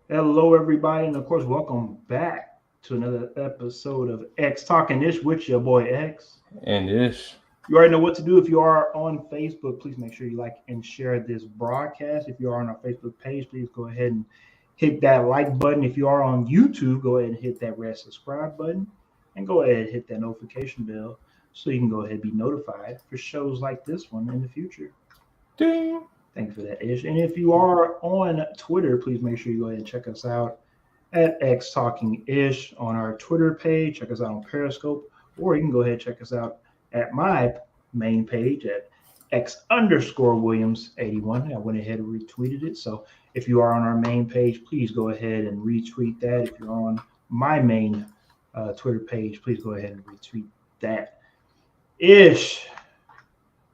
Hello, everybody, and of course, welcome back to another episode of XtalknIsh with your boy X. And this, You already know what to do. If you are on Facebook, please make sure you like and share this broadcast. If you are on our Facebook page, please go ahead and hit that like button. If you are on YouTube, go ahead and hit that red subscribe button and go ahead and hit that notification bell so you can go ahead and be notified for shows like this one in the future. ding. Thank you for that, Ish. And if you are on Twitter, please make sure you go ahead and check us out at X Talking Ish on our Twitter page. Check us out on Periscope, or you can go ahead and check us out at my main page at X_Williams81. I went ahead and retweeted it. So if you are on our main page, please go ahead and retweet that. If you're on my main Twitter page, please go ahead and retweet that. Ish,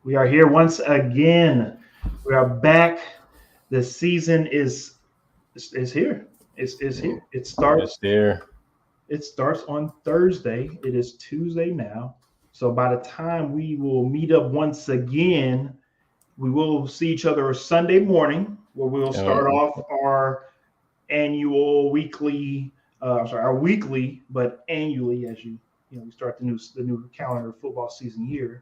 we are here once again. We are back. The season is here. It's here. It starts. It's there. It starts on Thursday. It is Tuesday now. So by the time we will meet up once again, we will see each other Sunday morning, where we'll start off our annual weekly. Our weekly, but annually, as we start the new calendar football season year.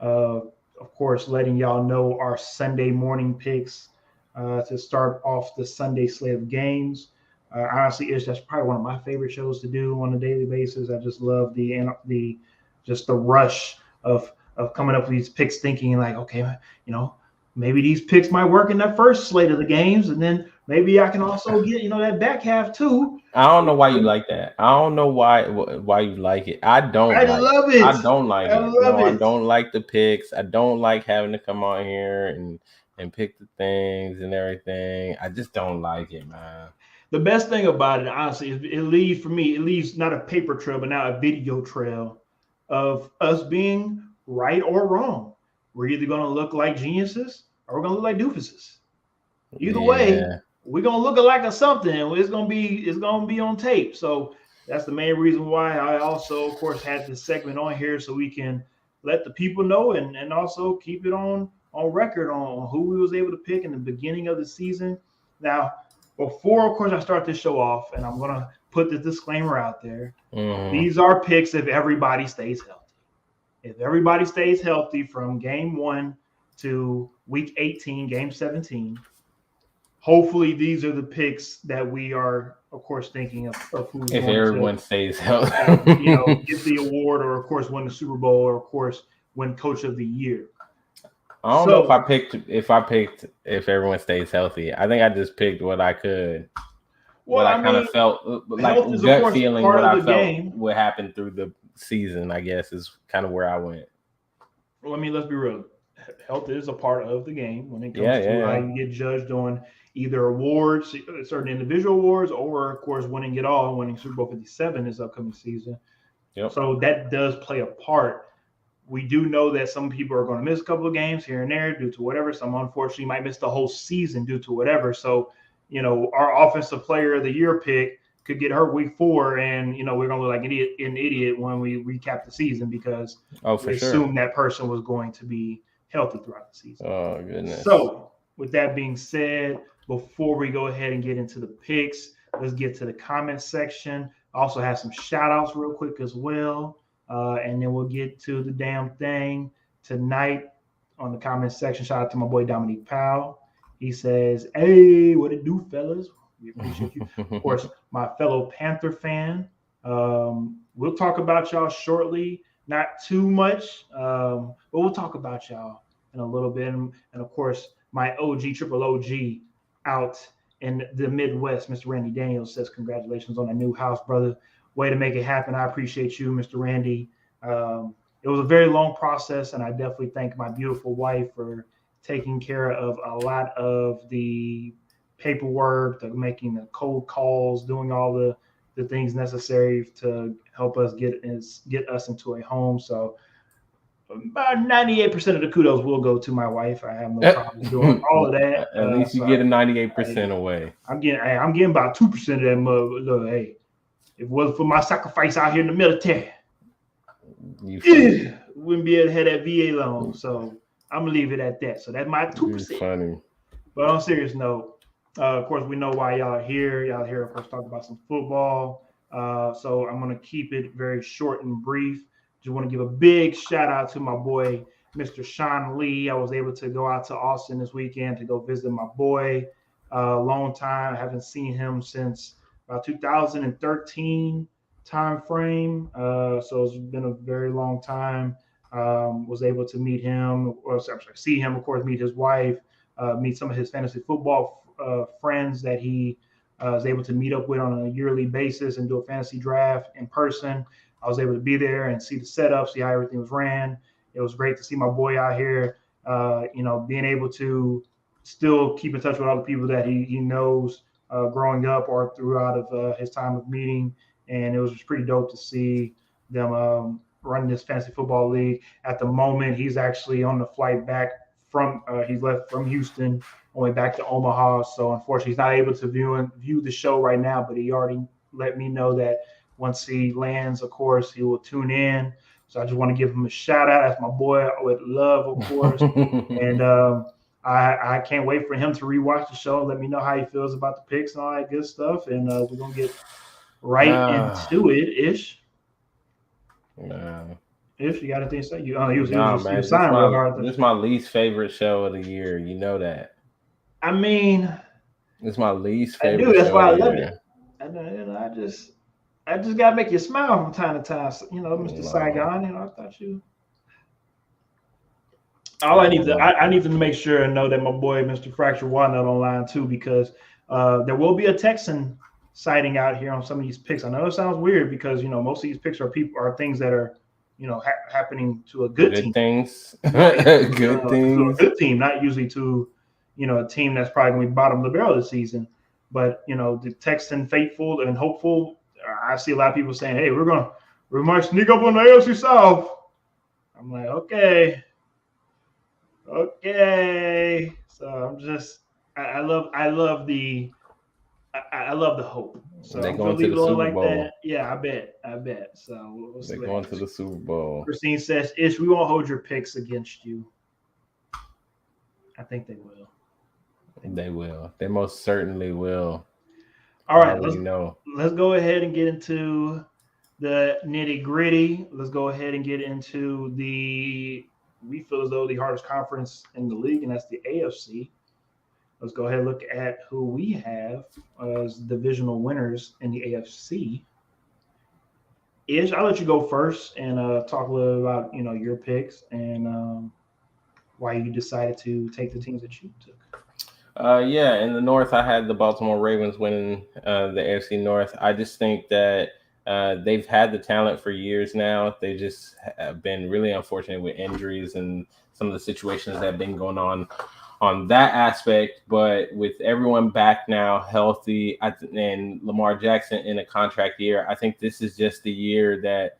Of course, letting y'all know our Sunday morning picks to start off the Sunday slate of games. Honestly, that's probably one of my favorite shows to do on a daily basis. I just love the rush of coming up with these picks, thinking like, okay, maybe these picks might work in that first slate of the games, and then maybe I can also get that back half too. I don't know why you like that. I don't know why you like it. I don't. I like love it. it. I don't like I it. love No, it. I don't like the picks. I don't like having to come on here and pick the things and everything. I just don't like it, man. The best thing about it, honestly, is it leaves not a paper trail, but now a video trail of us being right or wrong. We're either going to look like geniuses or we're going to look like doofuses. Either way, we're going to look like a something. It's going to be on tape. So that's the main reason why I also, of course, had this segment on here so we can let the people know and also keep it on record on who we was able to pick in the beginning of the season. Now, before, of course, I start this show off, and I'm going to put the disclaimer out there. These are picks if everybody stays healthy. If everybody stays healthy from game 1 to week 18, game 17, hopefully these are the picks that we are, of course, thinking of who's if going everyone to stays healthy, get the award or, of course, win the Super Bowl or, of course, win Coach of the Year. I don't know if everyone stays healthy. I think I just picked what I could. Well, I kind of felt like health is, gut of course, feeling part what of I the felt game. would happen through the season, I guess, is kind of where I went. Well, let's be real. Health is a part of the game when it comes to how you get judged on either awards, certain individual awards, or, of course, winning it all, winning Super Bowl 57 this upcoming season. Yep. So that does play a part. We do know that some people are going to miss a couple of games here and there due to whatever. Some, unfortunately, might miss the whole season due to whatever. So, our offensive player of the year pick could get hurt week 4, and, we're going to look like an idiot when we recap the season because we assumed that person was going to be healthy throughout the season. Oh, goodness. So, with that being said, before we go ahead and get into the picks, let's get to the comment section. I also have some shout outs real quick as well. And then we'll get to the damn thing tonight on the comment section. Shout out to my boy Dominique Powell. He says, "Hey, what it do, fellas? We appreciate you." Of course, my fellow Panther fan. We'll talk about y'all shortly. Not too much, but we'll talk about y'all in a little bit. And of course, my triple OG out in the Midwest, Mr. Randy Daniels says, "Congratulations on a new house, brother. Way to make it happen. I appreciate you, Mr. Randy." It was a very long process, and I definitely thank my beautiful wife for taking care of a lot of the paperwork, making the cold calls, doing all the things necessary to help us get us into a home. So about 98% of the kudos will go to my wife. I have no problem doing all of that. At least you get a 98% away. I'm getting about 2% of that mother. Look, hey. If it wasn't for my sacrifice out here in the military, wouldn't be able to have that VA loan. So I'm gonna leave it at that. So that's my 2%. Funny. But on a serious note, Of course, we know why y'all are here. Y'all are here, of course, talk about some football. So I'm going to keep it very short and brief. Just want to give a big shout out to my boy, Mr. Sean Lee. I was able to go out to Austin this weekend to go visit my boy. Long time. I haven't seen him since about 2013 time frame. So it's been a very long time. Was able to meet him, or sorry, see him, of course, meet his wife, meet some of his fantasy football friends that he is able to meet up with on a yearly basis and do a fantasy draft in person. I was able to be there and see the setup, see how everything was ran. It was great to see my boy out here, being able to still keep in touch with all the people that he knows growing up or throughout of his time of meeting. And it was just pretty dope to see them running this fantasy football league. At the moment, he's actually on the flight back from he's left from Houston, only back to Omaha. So unfortunately, he's not able to view the show right now. But he already let me know that once he lands, of course, he will tune in. So I just want to give him a shout out. That's my boy with love, of course. And I can't wait for him to rewatch the show and let me know how he feels about the picks and all that good stuff. And we're gonna get right into it, Ish. Ish, you got anything to say? You was signing real hard. This is my least favorite show of the year. You know that. I mean, it's my least favorite. I do. That's why I love it. I just gotta make you smile from time to time. Mr. Saigon. I thought you. I need to make sure and know that my boy, Mr. Fracture Walnut, online too, because there will be a Texan sighting out here on some of these picks. I know it sounds weird because most of these picks are things that are happening to a good team. Things. Good things. To a good team, not usually to a team that's probably going to be bottom of the barrel this season. But the Texan faithful and hopeful, I see a lot of people saying, "Hey, we might sneak up on the AFC South." I'm like, okay. So I'm just, I love the hope. So they're going to the Super Bowl. That. Yeah, I bet. So they're going to the Super Bowl. Christine says, "Ish, we won't hold your picks against you." I think they will. They will. They most certainly will. All right, let's go ahead and get into the nitty gritty. Let's go ahead and get into we feel as though the hardest conference in the league, and that's the AFC. Let's go ahead and look at who we have as divisional winners in the AFC. Ish, I'll let you go first and talk a little about your picks and why you decided to take the teams that you took. In the North, I had the Baltimore Ravens winning the AFC North. I just think that they've had the talent for years now. They just have been really unfortunate with injuries and some of the situations that have been going on that aspect. But with everyone back now healthy and Lamar Jackson in a contract year, I think this is just the year that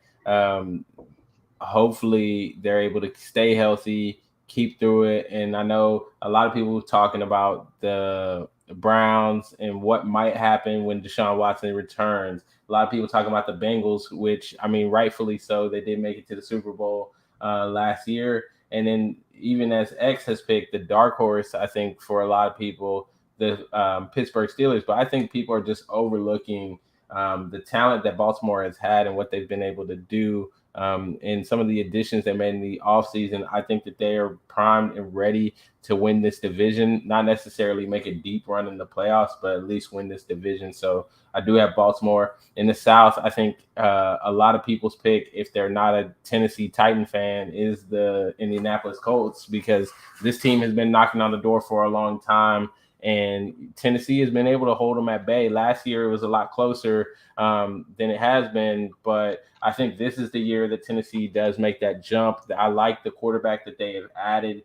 hopefully they're able to stay healthy, keep through it. And I know a lot of people talking about the Browns and what might happen when Deshaun Watson returns. A lot of people talking about the Bengals, which, I mean, rightfully so. They did make it to the Super Bowl last year. And then even as X has picked the dark horse, I think for a lot of people, the Pittsburgh Steelers. But I think people are just overlooking the talent that Baltimore has had and what they've been able to do. And some of the additions they made in the offseason, I think that they are primed and ready to win this division, not necessarily make a deep run in the playoffs, but at least win this division. So I do have Baltimore. In the South, I think a lot of people's pick, if they're not a Tennessee Titan fan, is the Indianapolis Colts, because this team has been knocking on the door for a long time. And Tennessee has been able to hold them at bay. Last year, it was a lot closer than it has been. But I think this is the year that Tennessee does make that jump. I like the quarterback that they have added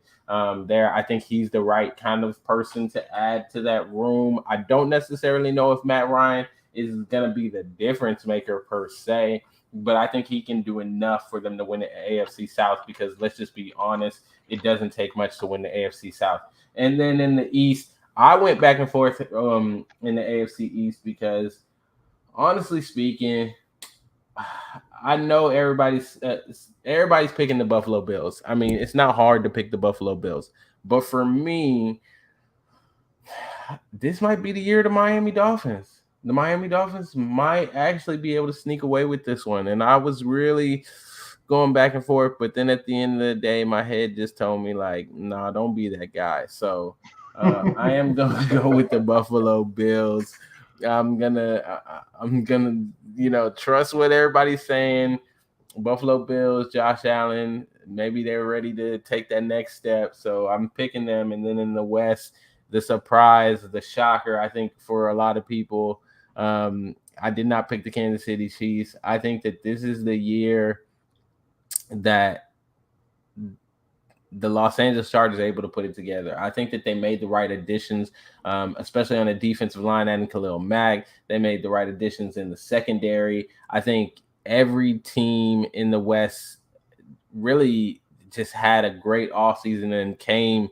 there. I think he's the right kind of person to add to that room. I don't necessarily know if Matt Ryan is going to be the difference maker per se, but I think he can do enough for them to win the AFC South, because let's just be honest, it doesn't take much to win the AFC South. And then in the East, I went back and forth in the AFC East because, honestly speaking, I know everybody's picking the Buffalo Bills. I mean, it's not hard to pick the Buffalo Bills. But for me, This might be the year of the Miami Dolphins. The Miami Dolphins might actually be able to sneak away with this one. And I was really going back and forth, but then at the end of the day, my head just told me, like, nah, don't be that guy. So I am gonna go with the Buffalo Bills. I'm gonna trust what everybody's saying. Buffalo Bills, Josh Allen, maybe they're ready to take that next step. So I'm picking them. And then in the West, the surprise, the shocker, I think for a lot of people, I did not pick the Kansas City Chiefs. I think that this is the year that the Los Angeles Chargers are able to put it together. I think that they made the right additions, especially on the defensive line, adding Khalil Mack. They made the right additions in the secondary. I think every team in the West really just had a great offseason and came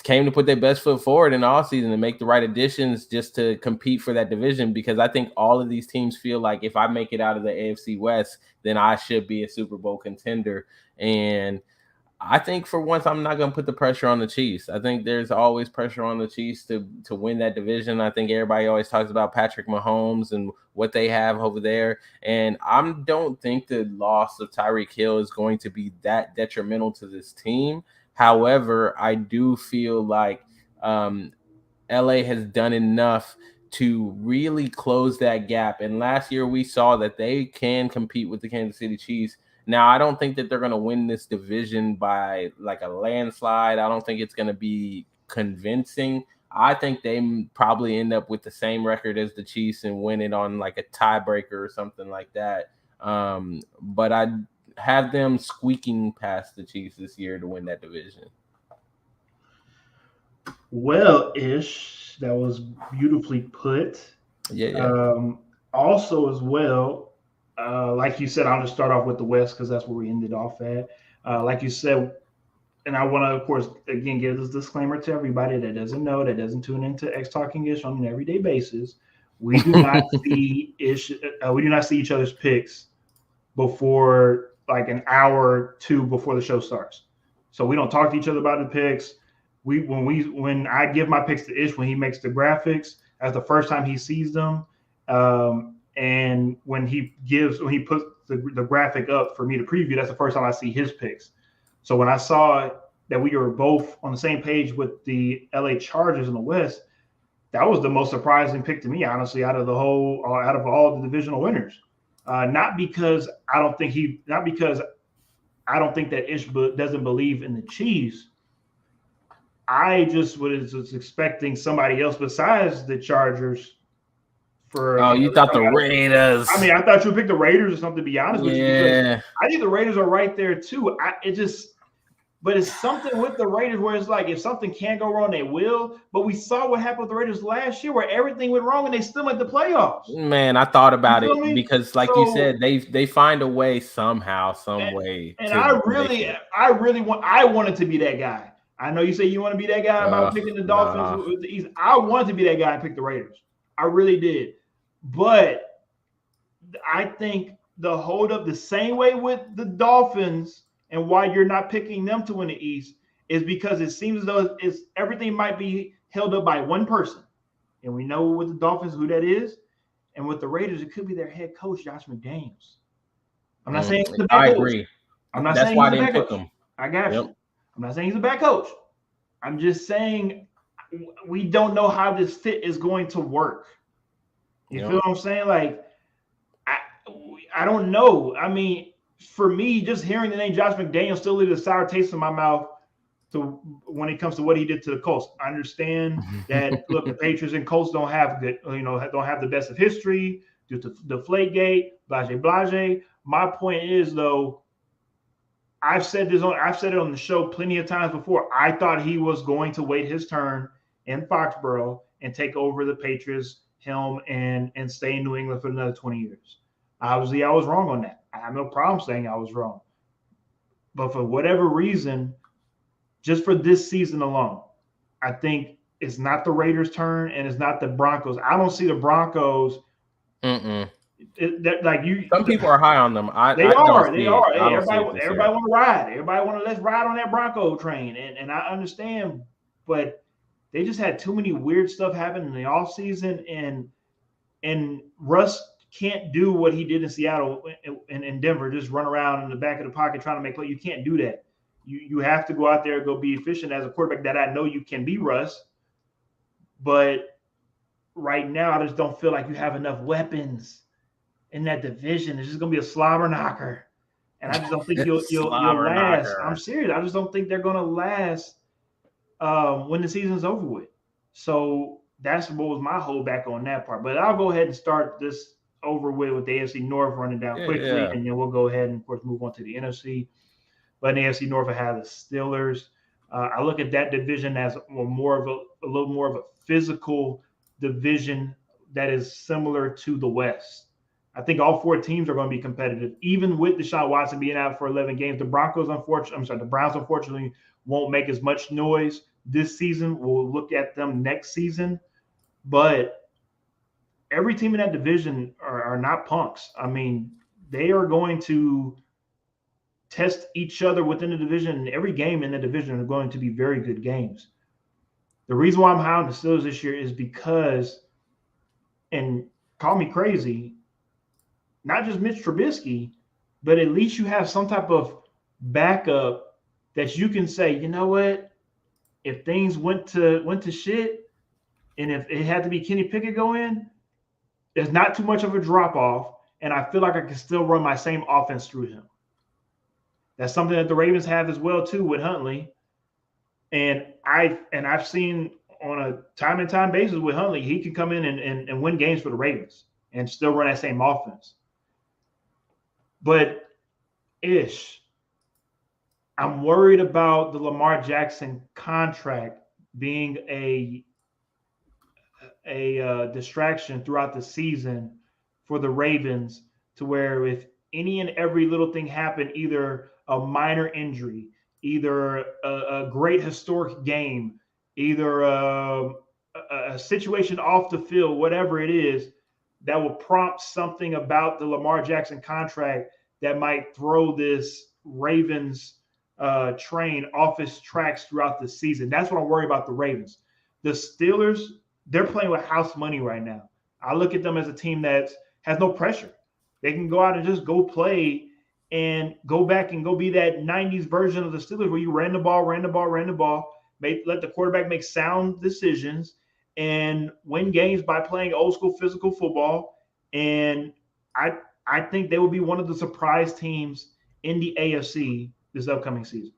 to put their best foot forward in the offseason and make the right additions just to compete for that division, because I think all of these teams feel like if I make it out of the AFC West, then I should be a Super Bowl contender. And I think for once, I'm not going to put the pressure on the Chiefs. I think there's always pressure on the Chiefs to win that division. I think everybody always talks about Patrick Mahomes and what they have over there. And I don't think the loss of Tyreek Hill is going to be that detrimental to this team. However, I do feel like LA has done enough to really close that gap. And last year we saw that they can compete with the Kansas City Chiefs. Now, I don't think that they're going to win this division by like a landslide. I don't think it's going to be convincing. I think they probably end up with the same record as the Chiefs and win it on like a tiebreaker or something like that. But I have them squeaking past the Chiefs this year to win that division. Well, Ish, that was beautifully put. Yeah. Also, as well, like you said, I'll just start off with the West because that's where we ended off at. Like you said, and I want to, of course, again, give this disclaimer to everybody that doesn't know, that doesn't tune into XtalknIsh on an everyday basis. We do not see Ish. We do not see each other's picks before like an hour or two before the show starts. So we don't talk to each other about the picks. When I give my picks to Ish, when he makes the graphics, that's the first time he sees them. And when he puts the graphic up for me to preview, that's the first time I see his picks. So when I saw that we were both on the same page with the LA Chargers in the West, that was the most surprising pick to me, honestly, out of all the divisional winners. Not because I don't think that Ish doesn't believe in the Chiefs. I just was expecting somebody else besides the Chargers. You thought the Raiders? I mean, I thought you would pick the Raiders or something, to be honest with you. Yeah. I think the Raiders are right there too. But it's something with the Raiders where it's like if something can go wrong, they will. But we saw what happened with the Raiders last year, where everything went wrong and they still made the playoffs. Man, I thought about it because, like you said, they find a way somehow, some way. And I wanted to be that guy. I know you say you want to be that guy about picking the Dolphins with the East. I wanted to be that guy and pick the Raiders. I really did. But I think the hold up the same way with the Dolphins and why you're not picking them to win the East is because it seems as though everything might be held up by one person. And we know with the Dolphins who that is. And with the Raiders, it could be their head coach, Josh McDaniels. I'm not saying he's a bad coach. I agree. I'm not saying he's a bad coach. I got you. I'm not saying he's a bad coach. I'm just saying we don't know how this fit is going to work. You feel what I'm saying? Like, I don't know. I mean, for me, just hearing the name Josh McDaniels still leaves a sour taste in my mouth when it comes to what he did to the Colts. I understand that, look, the Patriots and Colts don't have the best of history due to Deflategate, blase. My point is, though, I've said it on the show plenty of times before. I thought he was going to wait his turn in Foxborough and take over the Patriots helm and stay in New England for another 20 years. Obviously, I was wrong on that. I have no problem saying I was wrong. But for whatever reason, just for this season alone, I think it's not the Raiders' turn and it's not the Broncos. I don't see the Broncos. Some people are high on them. They are. Hey, everybody want to ride. Everybody want to let's ride on that Bronco train. And I understand, but they just had too many weird stuff happen in the offseason, and Russ can't do what he did in Seattle and Denver, just run around in the back of the pocket trying to make play. You can't do that. You have to go out there and go be efficient as a quarterback that I know you can be, Russ. But right now, I just don't feel like you have enough weapons in that division. It's just going to be a slobber knocker. And I just don't think you'll last. Knocker. I'm serious. I just don't think they're going to last when the season's over with. So that's what was my holdback on that part. But I'll go ahead and start this over with the AFC North running down quickly, and then we'll go ahead and, of course, move on to the NFC. But in the AFC North, I have the Steelers. I look at that division as a little more of a physical division that is similar to the West. I think all 4 teams are going to be competitive, even with Deshaun Watson being out for 11 games. The Browns unfortunately won't make as much noise this season. We'll look at them next season, but every team in that division are not punks. I mean, they are going to test each other within the division, and every game in the division are going to be very good games. The reason why I'm high on the Steelers this year is because, and call me crazy, not just Mitch Trubisky, but at least you have some type of backup that you can say, you know what, if things went to shit, and if it had to be Kenny Pickett go in, there's not too much of a drop off, and I feel like I can still run my same offense through him. That's something that the Ravens have as well too with Huntley, and I've seen on a time and time basis with Huntley, he can come in and win games for the Ravens and still run that same offense. But I'm worried about the Lamar Jackson contract being a distraction throughout the season for the Ravens, to where if any and every little thing happened, either a minor injury, either a great historic game, either a situation off the field, whatever it is, that will prompt something about the Lamar Jackson contract that might throw this Ravens train off its tracks throughout the season. That's what I'm worried about the Ravens. The Steelers, they're playing with house money right now. I look at them as a team that has no pressure. They can go out and just go play and go back and go be that 90s version of the Steelers where you ran the ball, let the quarterback make sound decisions and win games by playing old school physical football. And I think they will be one of the surprise teams in the AFC this upcoming season.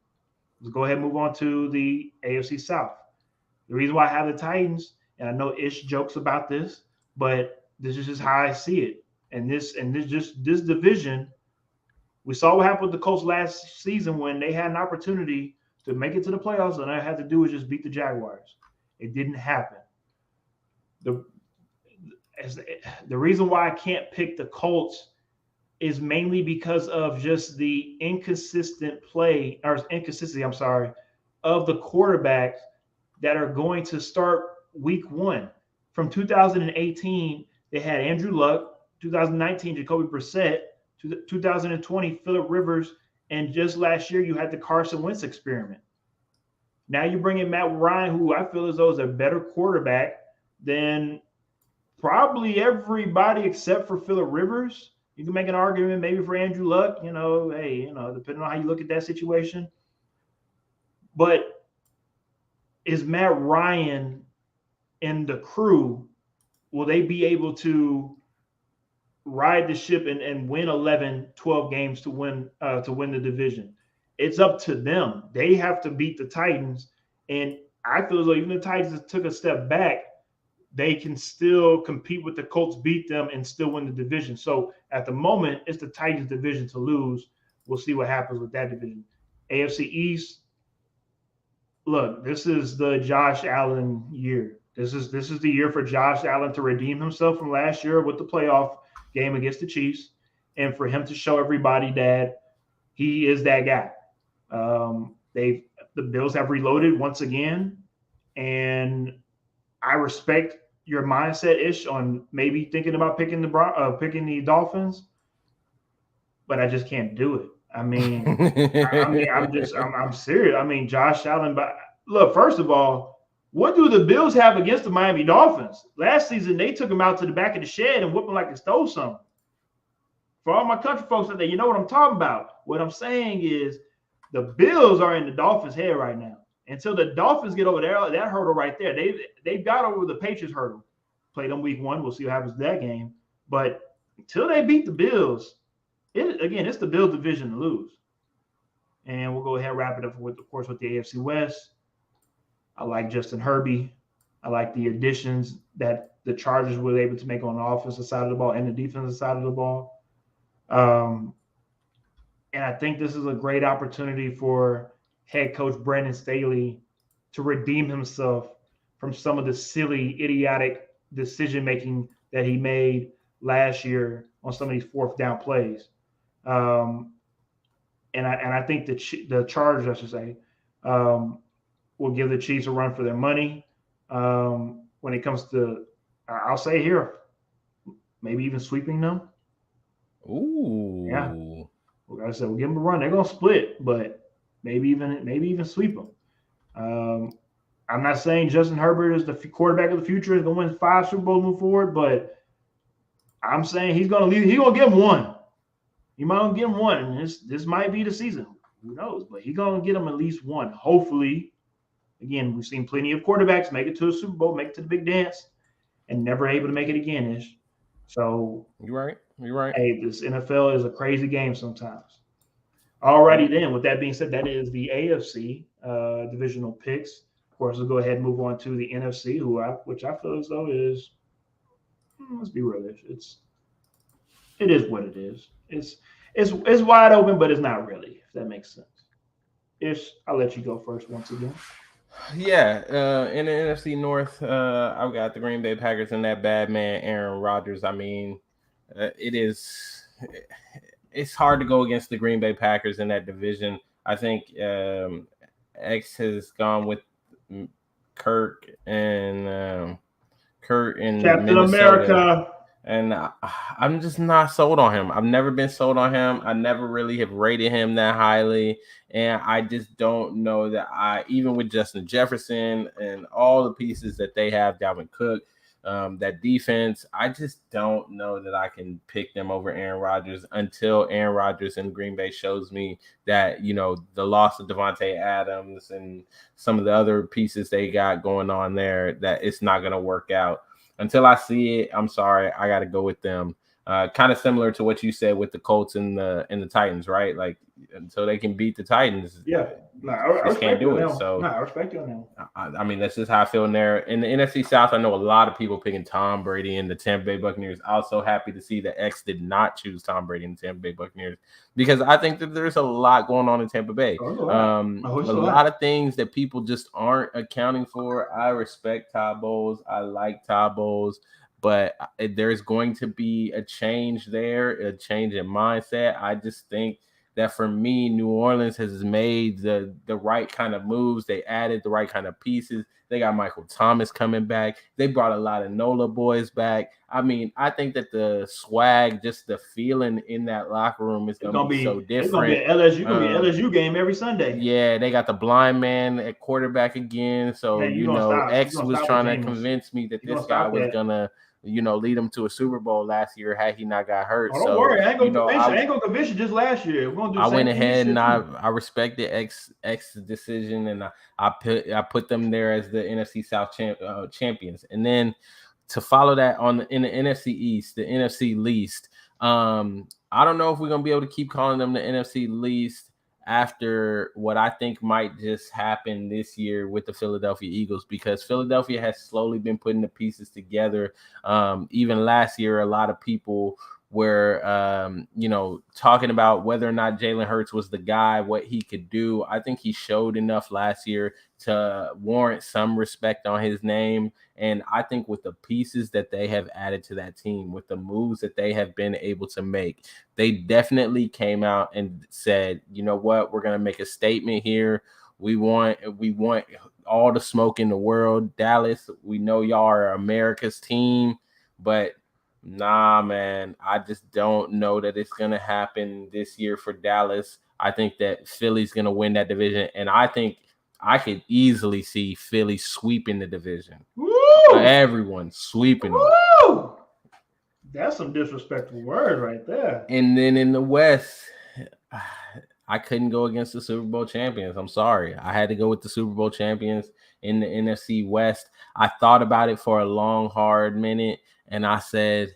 Let's go ahead and move on to the AFC South. The reason why I have the Titans, and I know Ish jokes about this, but this is just how I see it. And this division, we saw what happened with the Colts last season when they had an opportunity to make it to the playoffs, and all they had to do was just beat the Jaguars. It didn't happen. The reason why I can't pick the Colts is mainly because of just the inconsistency of the quarterbacks that are going to start week 1. From 2018, they had Andrew Luck, 2019, Jacoby Brissett, 2020, Phillip Rivers, and just last year, you had the Carson Wentz experiment. Now you bring in Matt Ryan, who I feel as though is a better quarterback than probably everybody except for Phillip Rivers. You can make an argument maybe for Andrew Luck, depending on how you look at that situation. But is Matt Ryan and the crew, will they be able to ride the ship and win 11, 12 games to win the division? It's up to them. They have to beat the Titans. And I feel as though even the Titans took a step back, they can still compete with the Colts, beat them, and still win the division. So at the moment, it's the Titans' division to lose. We'll see what happens with that division. AFC East, look, this is the Josh Allen year. This is the year for Josh Allen to redeem himself from last year with the playoff game against the Chiefs, and for him to show everybody that he is that guy. The Bills have reloaded once again, and I respect your mindset ish on maybe thinking about picking the Dolphins, but I just can't do it. I'm serious. I mean, Josh Allen. But look, first of all, What do the Bills have against the Miami Dolphins? Last season, they took them out to the back of the shed and whooped them like they stole something. For all my country folks out there, you know what I'm talking about. What I'm saying is the Bills are in the Dolphins' head right now. Until the Dolphins get over there, that hurdle right there, they've got over the Patriots hurdle. Played them week 1. We'll see what happens to that game. But until they beat the Bills, it's the Bills division to lose. And we'll go ahead and wrap it up with, of course, with the AFC West. I like Justin Herbie. I like the additions that the Chargers were able to make on the offensive side of the ball and the defensive side of the ball. And I think this is a great opportunity for head coach Brandon Staley to redeem himself from some of the silly, idiotic decision-making that he made last year on some of these fourth down plays. And I think the Chargers, I should say, will give the Chiefs a run for their money. When it comes to, I'll say here, maybe even sweeping them. Ooh. Yeah. Like I said, we'll give them a run. They're gonna split, but maybe even sweep them. I'm not saying Justin Herbert is the quarterback of the future, is gonna win 5 Super Bowls, move forward, but I'm saying he's gonna leave. He's gonna give him one. He might give him one, and this might be the season. Who knows? But he's gonna get him at least one. Hopefully, again, we've seen plenty of quarterbacks make it to a Super Bowl, make it to the big dance, and never able to make it again. Ish. So You're right. Hey, this NFL is a crazy game sometimes. Alrighty then, with that being said, that is the AFC divisional picks. Of course, we'll go ahead and move on to the NFC, which I feel as though is, let's be real, it is what it is. It's wide open, but it's not really, if that makes sense. Ish, I'll let you go first once again. Yeah, in the NFC North, I've got the Green Bay Packers and that bad man Aaron Rodgers. I mean, it's hard to go against the Green Bay Packers in that division. I think X has gone with Kurt and Captain Minnesota. America. And I'm just not sold on him. I've never been sold on him. I never really have rated him that highly. And I just don't know that even with Justin Jefferson and all the pieces that they have, Dalvin Cook, that defense, I just don't know that I can pick them over Aaron Rodgers until Aaron Rodgers in Green Bay shows me that, the loss of Devontae Adams and some of the other pieces they got going on there, that it's not going to work out. Until I see it, I'm sorry, I got to go with them. Kind of similar to what you said with the Colts and the Titans, right? Like until they can beat the Titans, I can't do it. So I respect you on that. I mean, that's just how I feel in there. In the NFC South, I know a lot of people picking Tom Brady and the Tampa Bay Buccaneers. Also happy to see that X did not choose Tom Brady and the Tampa Bay Buccaneers because I think that there's a lot going on in Tampa Bay. A lot of things that people just aren't accounting for. I respect Todd Bowles. I like Todd Bowles. But there's going to be a change there, a change in mindset. I just think that for me, New Orleans has made the right kind of moves. They added the right kind of pieces. They got Michael Thomas coming back. They brought a lot of NOLA boys back. I mean, I think that the swag, just the feeling in that locker room is going to be so different. It's going to be an LSU game every Sunday. Yeah, they got the blind man at quarterback again. So, X was trying to convince me that this guy was going to, lead them to a Super Bowl last year had he not got hurt. Oh, don't worry, I ain't gonna convince you just last year. I went ahead and I respected X's decision, and I put them there as the NFC South champions. And then to follow that in the NFC East, the NFC least. I don't know if we're gonna be able to keep calling them the NFC least after what I think might just happen this year with the Philadelphia Eagles, because Philadelphia has slowly been putting the pieces together. Even last year, a lot of people were, talking about whether or not Jalen Hurts was the guy, what he could do. I think he showed enough last year to warrant some respect on his name. And I think with the pieces that they have added to that team, with the moves that they have been able to make, they definitely came out and said, you know what, we're going to make a statement here. We want all the smoke in the world. Dallas, we know y'all are America's team, but nah, man, I just don't know that it's going to happen this year for Dallas. I think that Philly's going to win that division. And I think I could easily see Philly sweeping the division. Woo! Everyone sweeping them. Woo! That's some disrespectful words right there. And then in the West, I couldn't go against the Super Bowl champions. I'm sorry. I had to go with the Super Bowl champions in the NFC West. I thought about it for a long, hard minute, and I said,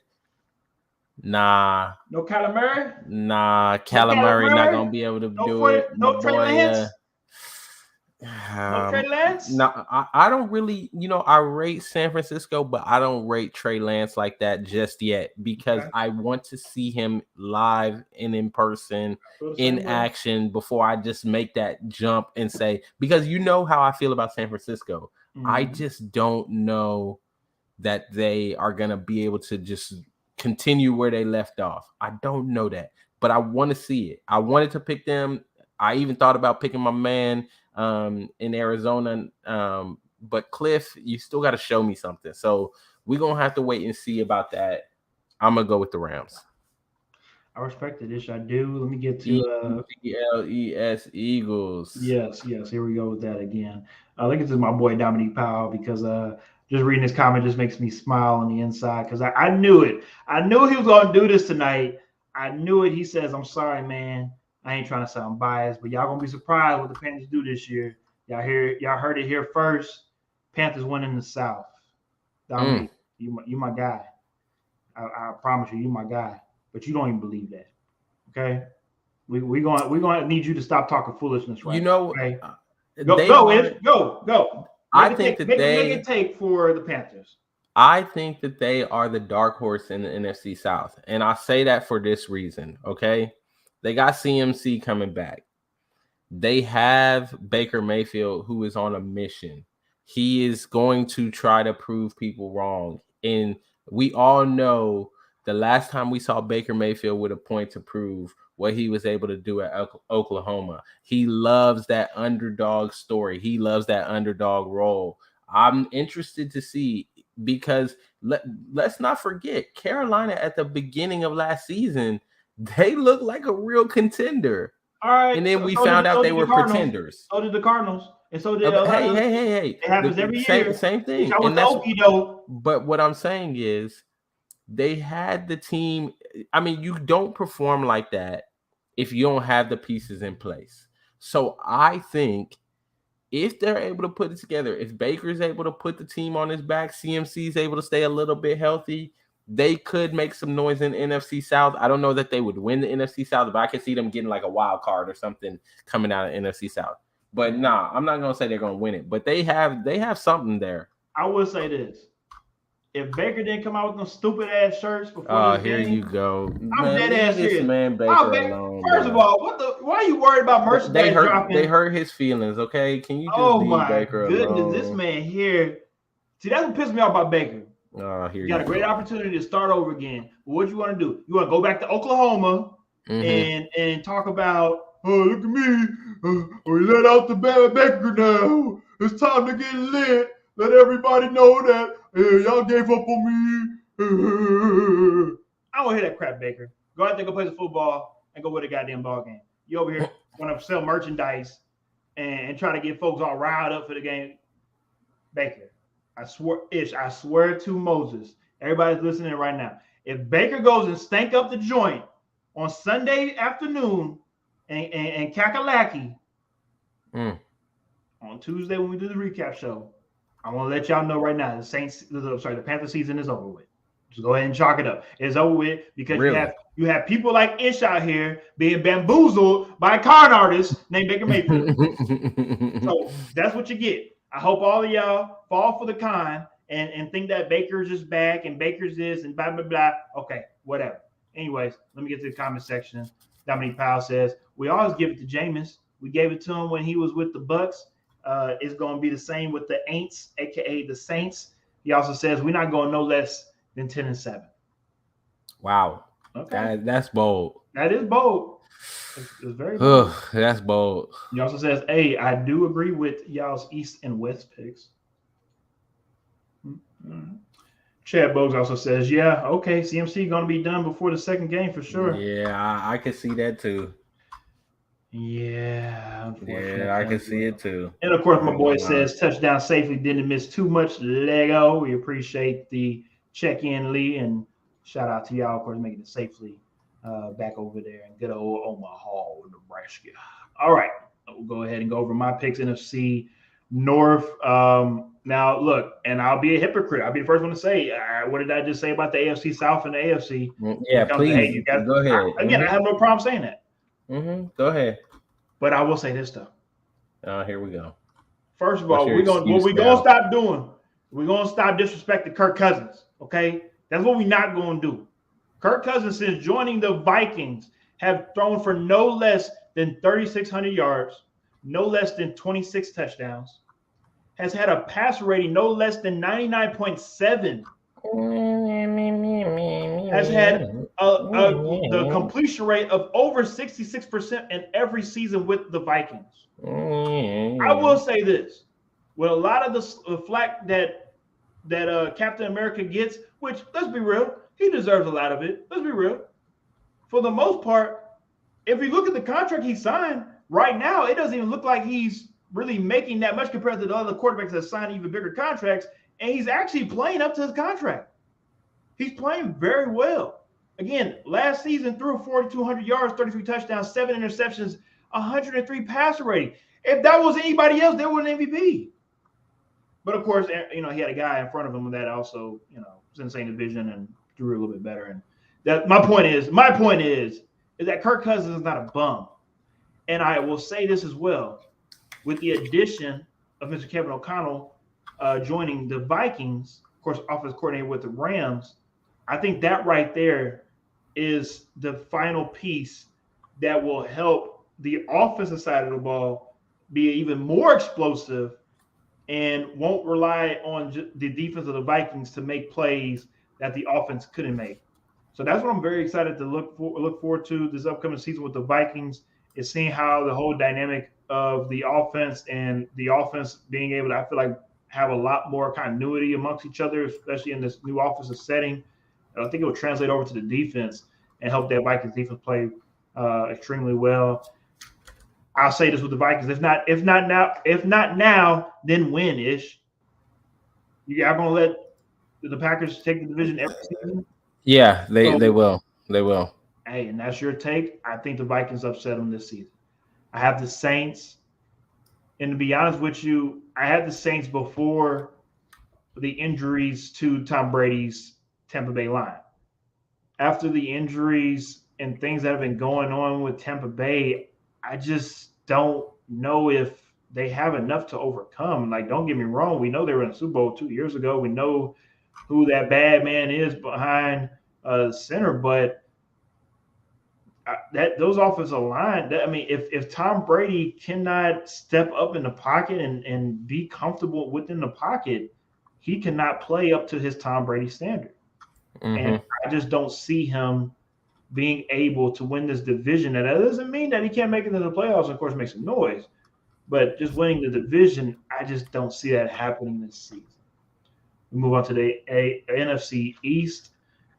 nah. No Kyler Murray? Nah, Kyler Murray not going to be able to do it. No Trey Lance? No Trey Lance? No, I don't really, I rate San Francisco, but I don't rate Trey Lance like that just yet because I want to see him live and in person, in action before I just make that jump and say, because you know how I feel about San Francisco. Mm-hmm. I just don't know that they are going to be able to just continue where they left off. I don't know that, but I want to see it. I wanted to pick them. I even thought about picking my man in Arizona. But Cliff, you still got to show me something. So we're going to have to wait and see about that. I'm going to go with the Rams. I respect it. I do. Let me get to ELES Eagles. Yes. Here we go with that again. I think it's my boy Dominique Powell because just reading his comment just makes me smile on the inside because I knew it. I knew he was going to do this tonight. I knew it. He says, "I'm sorry, man. I ain't trying to sound biased, but y'all gonna be surprised what the Panthers do this year. Y'all heard it here first. Panthers win in the South. Dominique, you my guy. I promise you my guy. But you don't even believe that. Okay? We're gonna need you to stop talking foolishness right now. Okay? Go. I think that make it take for the Panthers. I think that they are the dark horse in the NFC South, and I say that for this reason. Okay. They got CMC coming back. They have Baker Mayfield, who is on a mission. He is going to try to prove people wrong. And we all know the last time we saw Baker Mayfield with a point to prove what he was able to do at Oklahoma. He loves that underdog story. He loves that underdog role. I'm interested to see because let's not forget, Carolina at the beginning of last season, they look like a real contender. All right. And then we found out they were pretenders. So did the Cardinals. And so did hey. It happens every year. Same thing. But what I'm saying is they had the team. I mean, you don't perform like that if you don't have the pieces in place. So I think if they're able to put it together, if Baker's able to put the team on his back, CMC is able to stay a little bit healthy, they could make some noise in the NFC South. I don't know that they would win the NFC South, but I could see them getting like a wild card or something coming out of NFC South. But nah, I'm not going to say they're going to win it, but they have something there. I will say this. If Baker didn't come out with them stupid ass shirts before this game, you go. I'm dead ass serious. Man Baker alone. First of all, why are you worried about merchandise dropping? They hurt his feelings, okay? Can you just leave Baker alone? Oh my goodness, this man here. See, that's what pissed me off about Baker. You got a great opportunity to start over again. But what you want to do? You want to go back to Oklahoma and talk about, oh, look at me. We let out the Baker now. It's time to get lit. Let everybody know that y'all gave up on me. I don't want to hear that crap, Baker. Go out there, go play the football, and go win a goddamn ball game. You over here want to sell merchandise and try to get folks all riled up for the game. Baker, I swear to Moses, everybody's listening right now. If Baker goes and stank up the joint on Sunday afternoon and Kakalaki on Tuesday when we do the recap show, I want to let y'all know right now the Panther season is over with. Just go ahead and chalk it up. It's over with because you have people like Ish out here being bamboozled by a con artist named Baker Mayfield. So that's what you get. I hope all of y'all fall for the con and think that Baker's just back and Baker's this and blah, blah, blah. Okay, whatever. Anyways, let me get to the comment section. Dominique Powell says, we always give it to Jameis. We gave it to him when he was with the Bucks. It's going to be the same with the Aints, a.k.a. the Saints. He also says, we're not going no less than 10-7. Wow. Okay. That's bold. That is bold. It's very bold. That's bold. He also says, hey, I do agree with y'all's East and West picks. Mm-hmm. Chad Bogues also says, yeah, okay, CMC going to be done before the second game for sure. Yeah, I can see that too. Yeah, unfortunately. Yeah, I can see it too. And of course, my boy says touchdown safely, didn't miss too much. Lego. We appreciate the check-in, Lee, and shout out to y'all, of course, making it safely back over there in good old Omaha, Nebraska. All right, we'll go ahead and go over my picks. NFC North. Now, look, and I'll be a hypocrite. I'll be the first one to say, what did I just say about the AFC South and the AFC? Yeah, please. You guys, go ahead. I have no problem saying that. Go ahead. But I will say this, though. Here we go. First of all, what we're gonna stop doing, we're gonna stop disrespecting Kirk Cousins. Okay, that's what we're not gonna do. Kirk Cousins, since joining the Vikings, have thrown for no less than 3,600 yards, no less than 26 touchdowns, has had a passer rating no less than 99.7, has had the completion rate of over 66% in every season with the Vikings. I will say this, with a lot of the flack that Captain America gets, which, let's be real, he deserves a lot of it. Let's be real. For the most part, if you look at the contract he signed right now, it doesn't even look like he's really making that much compared to the other quarterbacks that signed even bigger contracts, and he's actually playing up to his contract. He's playing very well. Again, last season threw 4,200 yards, 33 touchdowns, 7 interceptions, 103 passer rating. If that was anybody else, they were an MVP. But of course, he had a guy in front of him that also, was in the same division and threw a little bit better. And that my point is that Kirk Cousins is not a bum. And I will say this as well, with the addition of Mr. Kevin O'Connell joining the Vikings, of course, offensive coordinator with the Rams, I think that right there is the final piece that will help the offensive side of the ball be even more explosive and won't rely on the defense of the Vikings to make plays that the offense couldn't make. So that's what I'm very excited to look forward to this upcoming season with the Vikings, is seeing how the whole dynamic of the offense and the offense being able to, I feel like, have a lot more continuity amongst each other, especially in this new offensive setting. I think it will translate over to the defense and help that Vikings defense play extremely well. I'll say this with the Vikings: if not now, then when? Ish, you are gonna let the Packers take the division every season? Yeah, they will. They will. Hey, and that's your take. I think the Vikings upset them this season. I have the Saints, and to be honest with you, I had the Saints before the injuries to Tom Brady's Tampa Bay line. After the injuries and things that have been going on with Tampa Bay, I just don't know if they have enough to overcome. Like, don't get me wrong. We know they were in the Super Bowl 2 years ago. We know who that bad man is behind center, but those offensive line, if Tom Brady cannot step up in the pocket and be comfortable within the pocket, he cannot play up to his Tom Brady standard. Mm-hmm. And I just don't see him being able to win this division. And that doesn't mean that he can't make it into the playoffs, and of course, make some noise. But just winning the division, I just don't see that happening this season. We move on to the NFC East.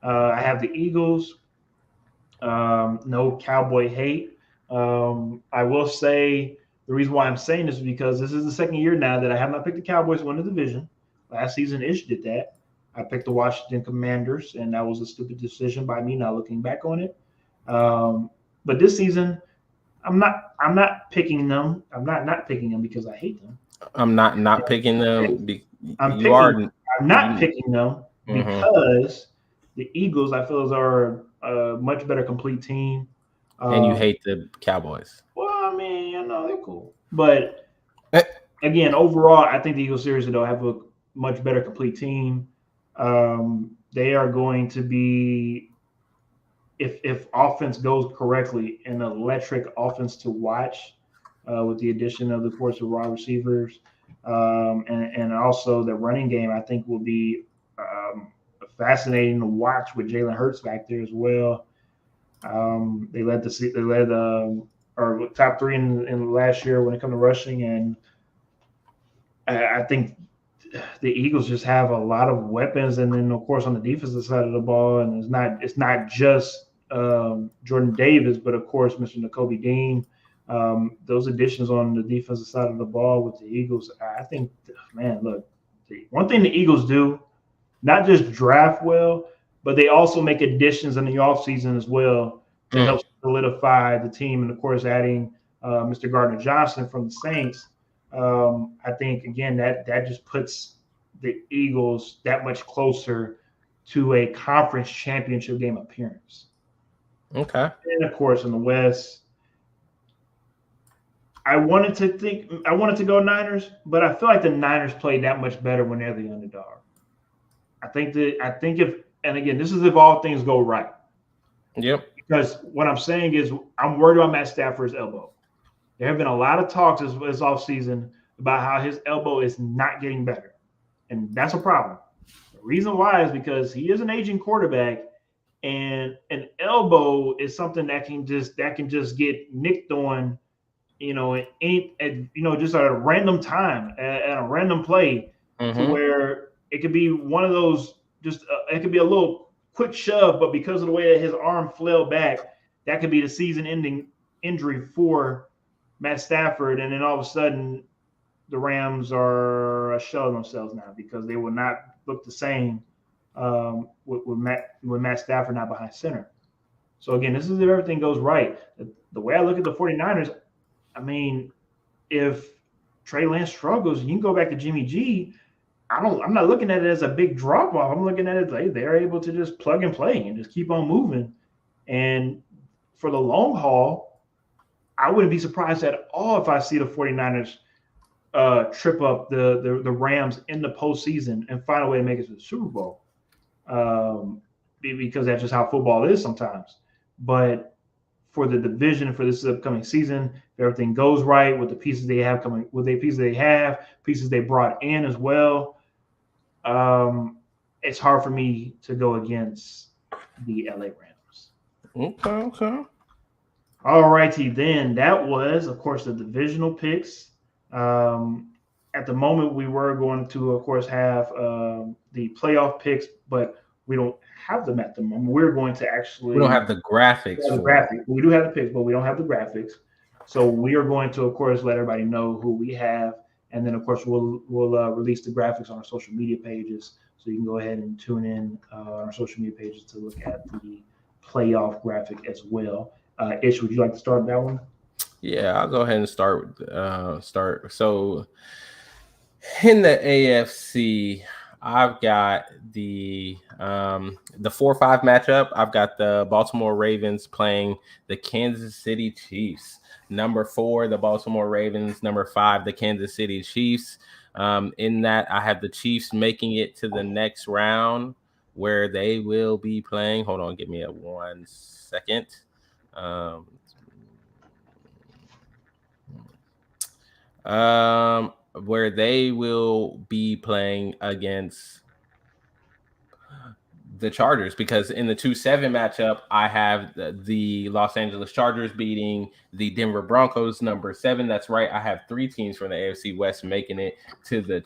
I have the Eagles. No Cowboy hate. I will say the reason why I'm saying this is because this is the second year now that I have not picked the Cowboys to win the division. Last season, Ish did that. I picked the Washington Commanders, and that was a stupid decision by me, not looking back on it. But this season, I'm not picking them. I'm not picking them because I hate them. I'm not picking them. I'm not picking them because the Eagles, I feel, are a much better complete team. And you hate the Cowboys. Well, I mean, they're cool. But again, overall, I think the Eagles seriously though have a much better complete team. They are going to be, if offense goes correctly, an electric offense to watch with the addition of the course of wide receivers. And also the running game, I think, will be fascinating to watch with Jalen Hurts back there as well. They led or top 3 in last year when it comes to rushing, and I think the Eagles just have a lot of weapons. And then of course on the defensive side of the ball, and it's not just Jordan Davis, but of course Mr. Nakobe Dean, Those additions on the defensive side of the ball with the Eagles, I think, man, look, one thing the Eagles do, not just draft well, but they also make additions in the offseason as well to help solidify the team. And of course, adding Mr. Gardner Johnson from the Saints, I think again that just puts the Eagles that much closer to a conference championship game appearance. Okay. And of course, in the West, I wanted to go Niners, but I feel like the Niners played that much better when they're the underdog. I think if, and again, this is if all things go right. Yep. Because what I'm saying is I'm worried about Matt Stafford's elbow. There have been a lot of talks this offseason about how his elbow is not getting better. And that's a problem. The reason why is because he is an aging quarterback, and an elbow is something that can just get nicked on, just at a random time, at a random play, to where it could be one of those, it could be a little quick shove, but because of the way that his arm flailed back, that could be the season-ending injury for Matt Stafford. And then all of a sudden, the Rams are a shell of themselves now because they will not look the same with Matt Stafford not behind center. So again, this is if everything goes right. The way I look at the 49ers, I mean, if Trey Lance struggles, you can go back to Jimmy G. I'm not looking at it as a big drop off. I'm looking at it like they're able to just plug and play and just keep on moving. And for the long haul, I wouldn't be surprised at all if I see the 49ers trip up the Rams in the postseason and find a way to make it to the Super Bowl. Because that's just how football is sometimes. But for the division for this upcoming season, if everything goes right with the pieces they have coming, with the pieces they have, pieces they brought in as well, it's hard for me to go against the LA Rams. Okay. All righty then. That was, of course, the divisional picks. At the moment, we were going to, of course, have the playoff picks, but we don't have them at the moment. We're going to actually. We don't have the graphics. We do have the picks, but we don't have the graphics. So we are going to, of course, let everybody know who we have, and then, of course, we'll release the graphics on our social media pages. So you can go ahead and tune in on our social media pages to look at the playoff graphic as well. Ish, would you like to start that one? Yeah, I'll go ahead and start. So in the AFC, I've got the 4-5 matchup. I've got the Baltimore Ravens playing the Kansas City Chiefs. Number 4, the Baltimore Ravens. Number 5, the Kansas City Chiefs. In that, I have the Chiefs making it to the next round where they will be playing. Hold on, give me 1 second. Where they will be playing against the Chargers, because in the 2-7 matchup, I have the Los Angeles Chargers beating the Denver Broncos, number 7. That's right. I have 3 teams from the AFC West making it to the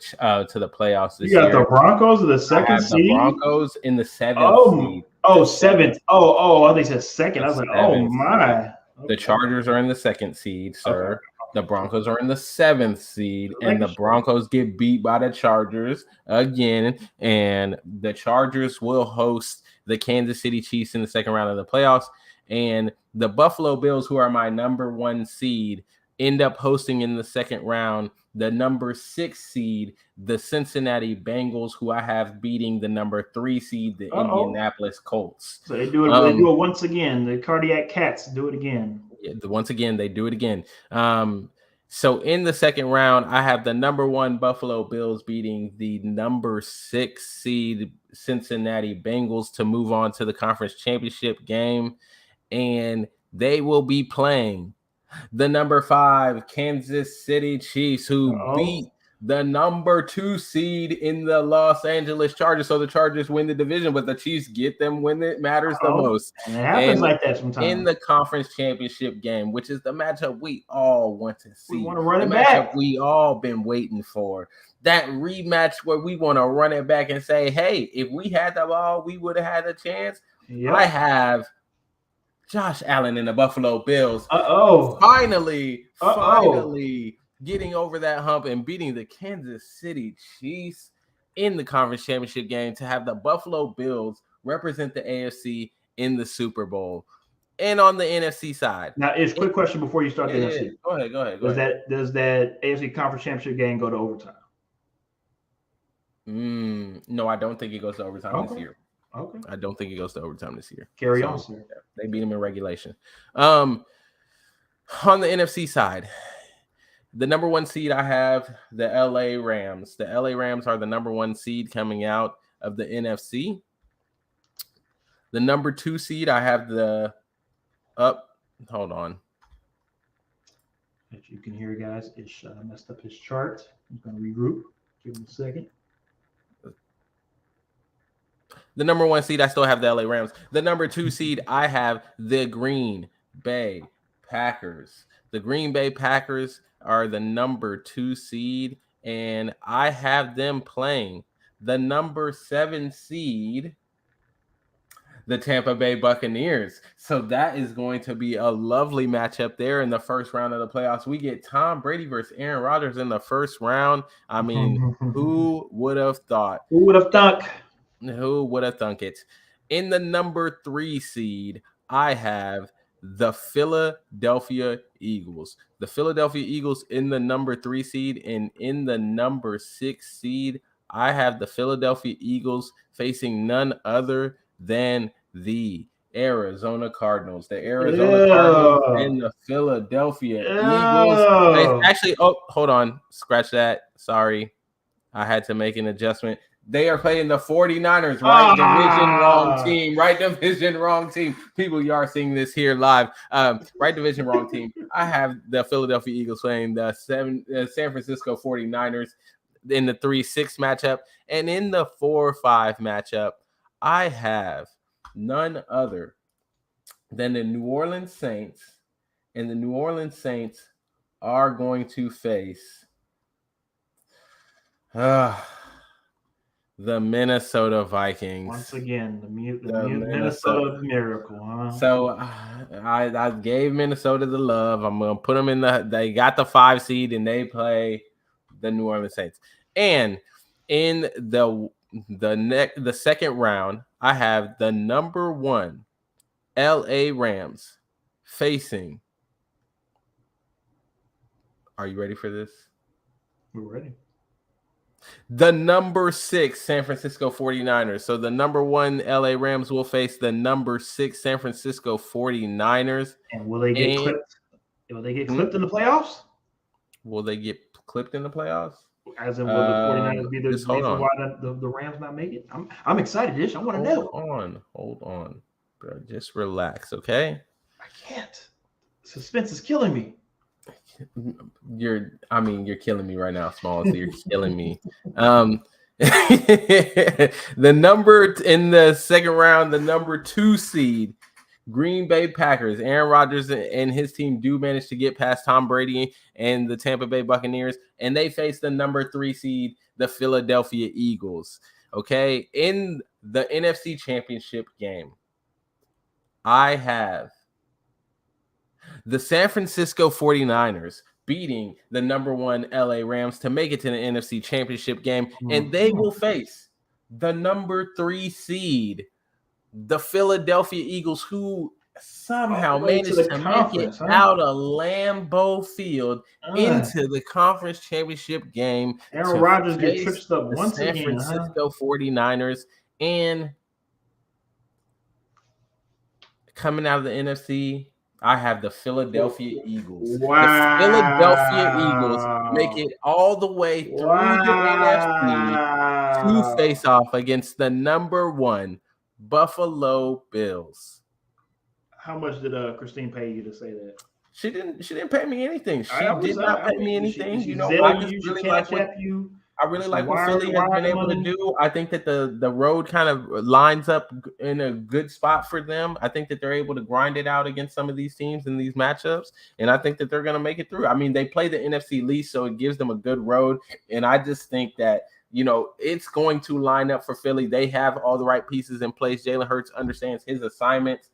playoffs this year. You got the Broncos in the second seed? The Broncos in the 7th seed. Oh, 7th. Oh, they said second. I was like, oh my. Okay. The Chargers are in the 2nd seed, sir. Okay. The Broncos are in the 7th seed, and the Broncos get beat by the Chargers again. And the Chargers will host the Kansas City Chiefs in the second round of the playoffs. And the Buffalo Bills, who are my number 1 seed, end up hosting in the second round the number 6 seed, the Cincinnati Bengals, who I have beating the number 3 seed, the Indianapolis Colts. So they do it. They do it once again. The Cardiac Cats do it again. Yeah, once again, they do it again. So in the second round, I have the number 1 Buffalo Bills beating the number 6 seed Cincinnati Bengals to move on to the conference championship game. And they will be playing the number 5 Kansas City Chiefs, who beat the number 2 seed in the Los Angeles Chargers. So the Chargers win the division, but the Chiefs get them when it matters the most. And it happens like that sometimes. In the conference championship game, which is the matchup we all want to see. We want to run it back. We all been waiting for. That rematch where we want to run it back and say, hey, if we had the ball, we would have had a chance. Yep. I have Josh Allen and the Buffalo Bills Uh-oh. finally getting over that hump and beating the Kansas City Chiefs in the conference championship game to have the Buffalo Bills represent the AFC in the Super Bowl. And on the NFC side. Now, it's a quick question before you start the NFC. Go ahead. Does that AFC conference championship game go to overtime? No, I don't think it goes to overtime this year. Okay. I don't think it goes to overtime this year. Carry on, sir. They beat them in regulation. On the NFC side, the number 1 seed I have the LA Rams. The LA Rams are the number 1 seed coming out of the NFC. The number 2 seed I have hold on. As you can hear, guys, Ish messed up his chart. He's going to regroup. Give him a second. The number 1 seed, I still have the LA Rams. The number 2 seed, I have the Green Bay Packers. The Green Bay Packers are the number 2 seed, and I have them playing the number 7 seed, the Tampa Bay Buccaneers. So that is going to be a lovely matchup there in the first round of the playoffs. We get Tom Brady versus Aaron Rodgers in the first round. I mean, who would have thought? Who would have thunk? Who would have thunk it? In the number 3 seed, I have the Philadelphia Eagles. The Philadelphia Eagles in the number 3 seed, and in the number 6 seed, I have the Philadelphia Eagles facing none other than the Arizona Cardinals. The Arizona Cardinals and the Philadelphia Eagles. Actually, hold on. Scratch that. Sorry. I had to make an adjustment. They are playing the 49ers, right? Division wrong team. Right division wrong team. People, you are seeing this here live. Right division wrong team. I have the Philadelphia Eagles playing the San Francisco 49ers in the 3-6 matchup. And in the 4-5 matchup, I have none other than the New Orleans Saints. And the New Orleans Saints are going to face the Minnesota Vikings. Once again, the Minnesota Miracle, huh? So I gave Minnesota the love. I'm going to put them in they got the 5 seed and they play the New Orleans Saints. And in the second round, I have the number 1 LA Rams facing. Are you ready for this? We're ready. The number 6 San Francisco 49ers. So the number 1 LA Rams will face the number 6 San Francisco 49ers. And will they get clipped? Will they get clipped in the playoffs? Will they get clipped in the playoffs? As in, will the 49ers be the reason why the Rams not make it? I'm excited, Ish. I want to know. Hold on. Bro, just relax, okay? I can't. Suspense is killing me. You're killing me right now, Smalls. You're killing me. The number in the second round, the number 2 seed, Green Bay Packers. Aaron Rodgers and his team do manage to get past Tom Brady and the Tampa Bay Buccaneers, and they face the number 3 seed, the Philadelphia Eagles. Okay, in the NFC Championship game, I have the San Francisco 49ers beating the number 1 LA Rams to make it to the NFC Championship game, and they will face the number 3 seed, the Philadelphia Eagles, who somehow managed to make it out of Lambeau Field into the conference championship game. Aaron Rodgers gets tripped up once again. San Francisco 49ers, and coming out of the NFC, I have the Philadelphia Eagles. Wow. The Philadelphia Eagles make it all the way through the NFC to face off against the number 1 Buffalo Bills. How much did Christine pay you to say that? She didn't pay me anything. She did not pay me anything. I really like what Philly has been able to do. I think that the road kind of lines up in a good spot for them. I think that they're able to grind it out against some of these teams in these matchups, and I think that they're going to make it through. I mean, they play the NFC least, so it gives them a good road, and I just think that, it's going to line up for Philly. They have all the right pieces in place. Jalen Hurts understands his assignments.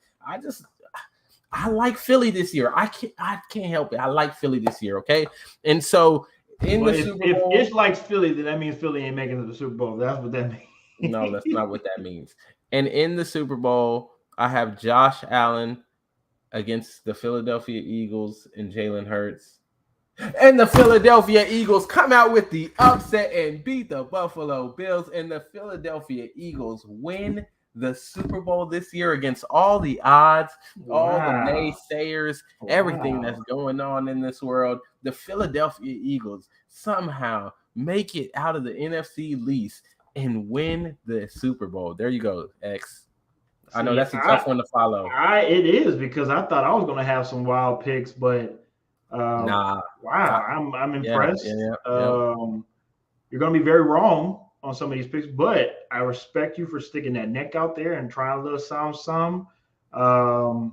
I like Philly this year. I can't help it. I like Philly this year. Okay, and so the Super Bowl, if Ish likes Philly, then that means Philly ain't making it to the Super Bowl. That's what that means. No, that's not what that means. And in the Super Bowl, I have Josh Allen against the Philadelphia Eagles and Jalen Hurts. And the Philadelphia Eagles come out with the upset and beat the Buffalo Bills. And the Philadelphia Eagles win the Super Bowl this year against all the odds, all the naysayers, everything that's going on in this world. The Philadelphia Eagles somehow make it out of the NFC least and win the Super Bowl. There you go, X. I know that's a tough one to follow. It is, because I thought I was going to have some wild picks, but wow, I'm impressed. Yeah. You're going to be very wrong on some of these picks, but I respect you for sticking that neck out there and trying a little some. Wow,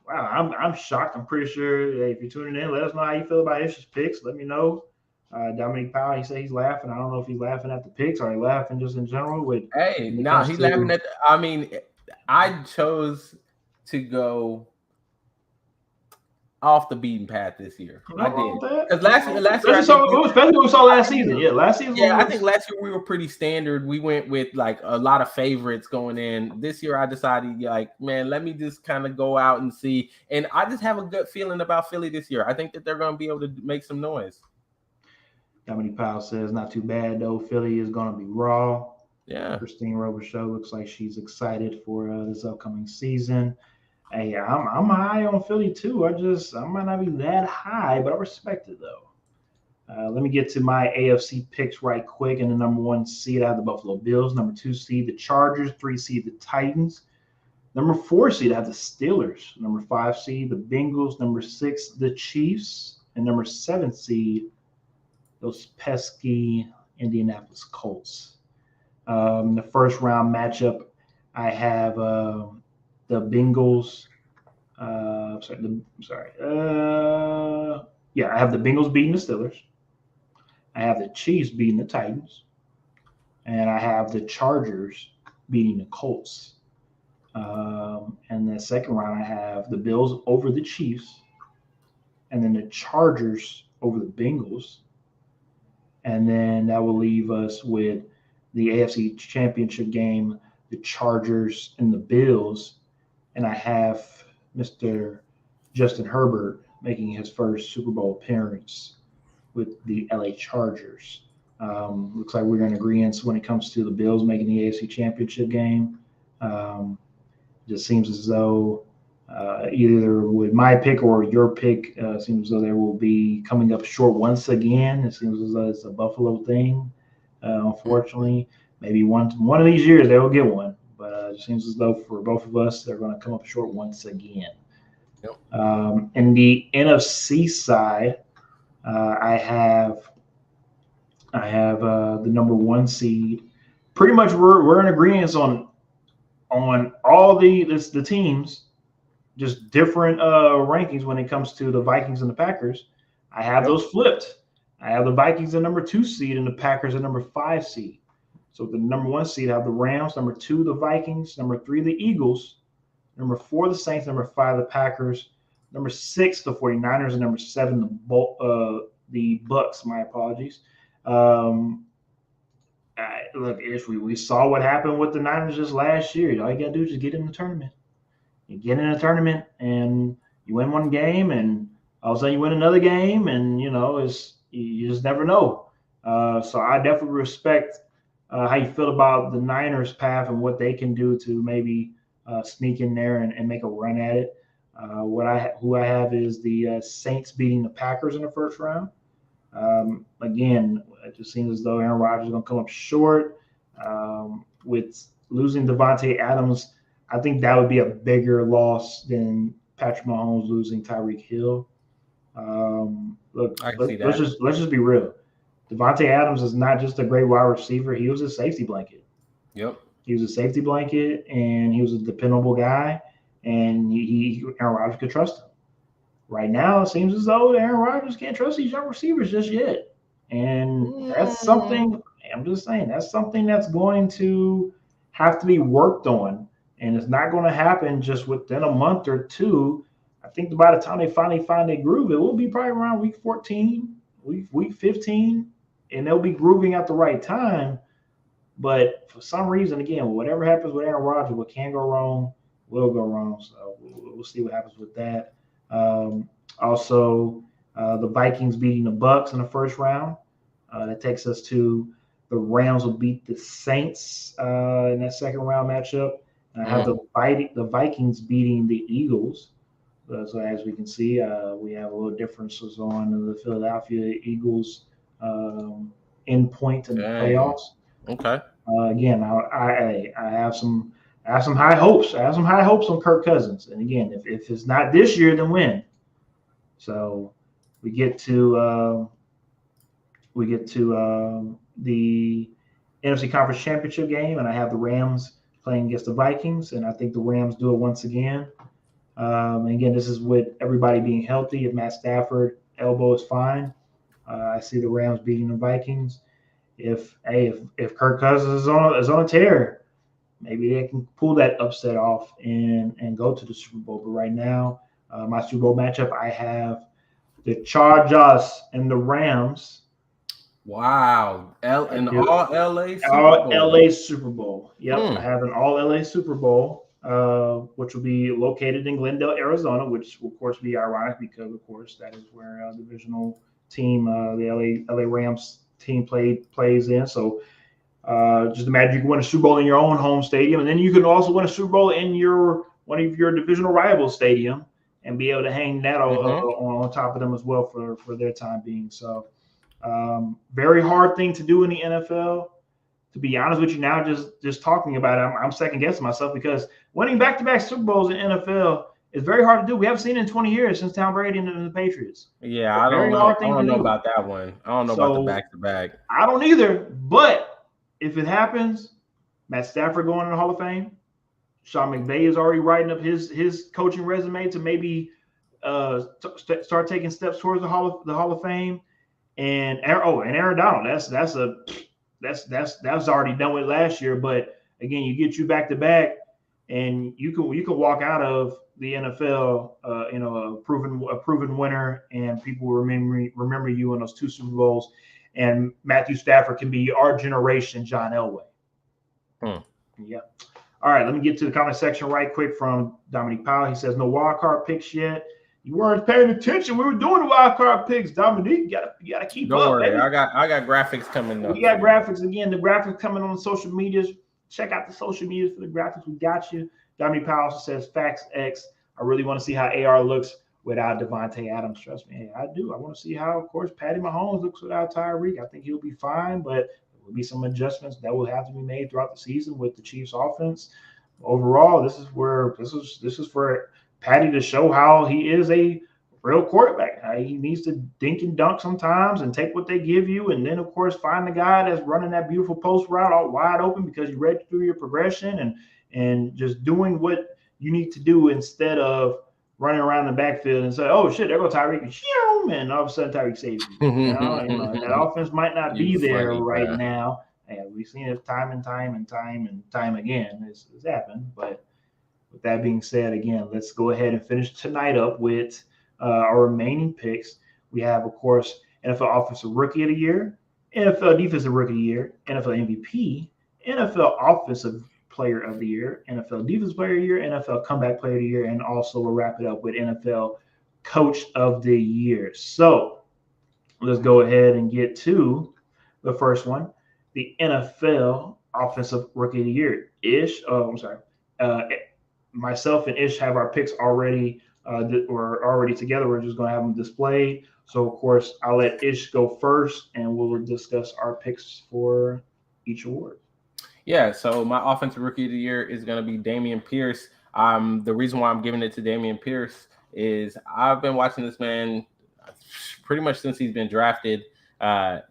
I'm shocked. I'm pretty sure if you're tuning in, let us know how you feel about Ish's picks. Let me know. Dominic Powell, he said he's laughing. I don't know if he's laughing at the picks or he's laughing just in general. He's laughing at. I mean, I chose to go off the beaten path this year. I did, because last year, especially what we saw last season. Yeah, last season. Yeah, I think last year we were pretty standard. We went with like a lot of favorites going in. This year, I decided, man, let me just kind of go out and see. And I just have a good feeling about Philly this year. I think that they're going to be able to make some noise. Dominic Powell says not too bad though. Philly is going to be raw. Yeah. Christine Robichaux looks like she's excited for this upcoming season. Hey, I'm high on Philly too. I might not be that high, but I respect it though. Let me get to my AFC picks right quick. And the number 1 seed, I have the Buffalo Bills. Number 2 seed, the Chargers. 3 seed, the Titans. Number 4 seed, I have the Steelers. Number 5 seed, the Bengals. Number 6, the Chiefs. And number 7 seed, those pesky Indianapolis Colts. The first round matchup, I have the Bengals. I have the Bengals beating the Steelers. I have the Chiefs beating the Titans. And I have the Chargers beating the Colts. And the second round, I have the Bills over the Chiefs. And then the Chargers over the Bengals. And then that will leave us with the AFC Championship game, the Chargers and the Bills. And I have Mr. Justin Herbert making his first Super Bowl appearance with the LA Chargers. Looks like we're in agreement when it comes to the Bills making the AFC Championship game. Just seems as though either with my pick or your pick, seems as though they will be coming up short once again. It seems as though it's a Buffalo thing. Unfortunately, maybe one of these years they will get one, but it seems as though for both of us, they're going to come up short once again. Yep. In the NFC side, I have the number 1 seed. Pretty much, we're in agreement on all the teams. Just different rankings when it comes to the Vikings and the Packers. I have those flipped. I have the Vikings at number 2 seed and the Packers at number 5 seed. So the number 1 seed, I have the Rams. Number 2, the Vikings. Number 3, the Eagles. Number 4, the Saints. Number 5, the Packers. Number 6, the 49ers. And number 7, the Bucks. My apologies. Look, if we saw what happened with the Niners just last year, all you got to do is just get in the tournament. You get in a tournament and you win one game, and all of a sudden you win another game, and you just never know. So I definitely respect how you feel about the Niners' path and what they can do to maybe sneak in there and make a run at it. Who I have is the Saints beating the Packers in the first round. Again, it just seems as though Aaron Rodgers is going to come up short with losing Devontae Adams. I think that would be a bigger loss than Patrick Mahomes losing Tyreek Hill. Let's just be real. Devontae Adams is not just a great wide receiver. He was a safety blanket. Yep. He was a safety blanket, and he was a dependable guy, and Aaron Rodgers could trust him. Right now, it seems as though Aaron Rodgers can't trust these young receivers just yet. And that's something, I'm just saying, that's something that's going to have to be worked on And it's not going to happen just within a month or two. I think by the time they finally find their groove, it will be probably around week 14, week 15, and they'll be grooving at the right time. But for some reason, again, whatever happens with Aaron Rodgers, what can go wrong will go wrong. So we'll see what happens with that. Also, the Vikings beating the Bucks in the first round. That takes us to the Rams will beat the Saints in that second round matchup. And I have the Vikings beating the Eagles. So as we can see, we have a little differences on the Philadelphia Eagles end point in the playoffs. Okay. Again, I have some high hopes. I have some high hopes on Kirk Cousins. And again, if it's not this year, then when? So we get to the NFC Conference Championship game, and I have the Rams playing against the Vikings, and I think the Rams do it once again. And again, this is with everybody being healthy. If Matt Stafford elbow is fine, I see the Rams beating the Vikings. If Kirk Cousins is on a tear, maybe they can pull that upset off and go to the Super Bowl. But right now, my Super Bowl matchup, I have the Chargers and the Rams. Wow. All LA Super All Bowl. LA Super Bowl. Yep. I have an all LA Super Bowl, which will be located in Glendale, Arizona, which will, of course, be ironic because, of course, that is where divisional team, the LA Rams team plays in. So just imagine you can win a Super Bowl in your own home stadium, and then you can also win a Super Bowl in one of your divisional rival stadium and be able to hang that on top of them as well for their time being. So very hard thing to do in the NFL. To be honest with you, now just talking about it, I'm second guessing myself because winning back-to-back Super Bowls in NFL is very hard to do. We haven't seen it in 20 years since Tom Brady and the Patriots. Yeah, I don't know about that one. I don't know about the back-to-back. I don't either. But if it happens, Matt Stafford going in the Hall of Fame. Sean McVay is already writing up his coaching resume to maybe start taking steps towards the Hall of Fame. And Aaron Donald, that's already done with last year. But again, you get you back to back, and you can walk out of the NFL, a proven winner, and people will remember you in those two Super Bowls. And Matthew Stafford can be our generation John Elway. Yeah. All right, let me get to the comment section right quick from Dominique Powell. He says, no wild card picks yet. You weren't paying attention. We were doing the wild card picks. Dominique, you gotta keep up. Don't worry, baby. I got graphics coming up. We got graphics again. The graphics coming on the social medias. Check out the social medias for the graphics. We got you. Dominique Powell says, Facts X. I really want to see how AR looks without Devontae Adams. Trust me, hey, I do. I want to see how, of course, Patty Mahomes looks without Tyreek. I think he'll be fine, but there will be some adjustments that will have to be made throughout the season with the Chiefs' offense. Overall, this is for Patty to show how he is a real quarterback. He needs to dink and dunk sometimes and take what they give you, and then, of course, find the guy that's running that beautiful post route all wide open because you read through your progression and just doing what you need to do instead of running around the backfield and say, oh, shit, there goes Tyreek, and all of a sudden Tyreek saves you. And that offense might not be there right now. And we've seen it time and time again. It's happened. But with that being said, again, let's go ahead and finish tonight up with our remaining picks. We have, of course, NFL Offensive Rookie of the Year, NFL Defensive Rookie of the Year, NFL MVP, NFL Offensive Player of the Year, NFL Defensive Player of the Year, NFL Comeback Player of the Year, and also we'll wrap it up with NFL Coach of the Year. So let's go ahead and get to the first one. The NFL Offensive Rookie of the Year. Myself and Ish have our picks already. We're already together. We're just going to have them displayed. So, of course, I'll let Ish go first, and we'll discuss our picks for each award. Yeah, so my Offensive Rookie of the Year is going to be Damian Pierce. The reason why I'm giving it to Damian Pierce is I've been watching this man pretty much since he's been drafted.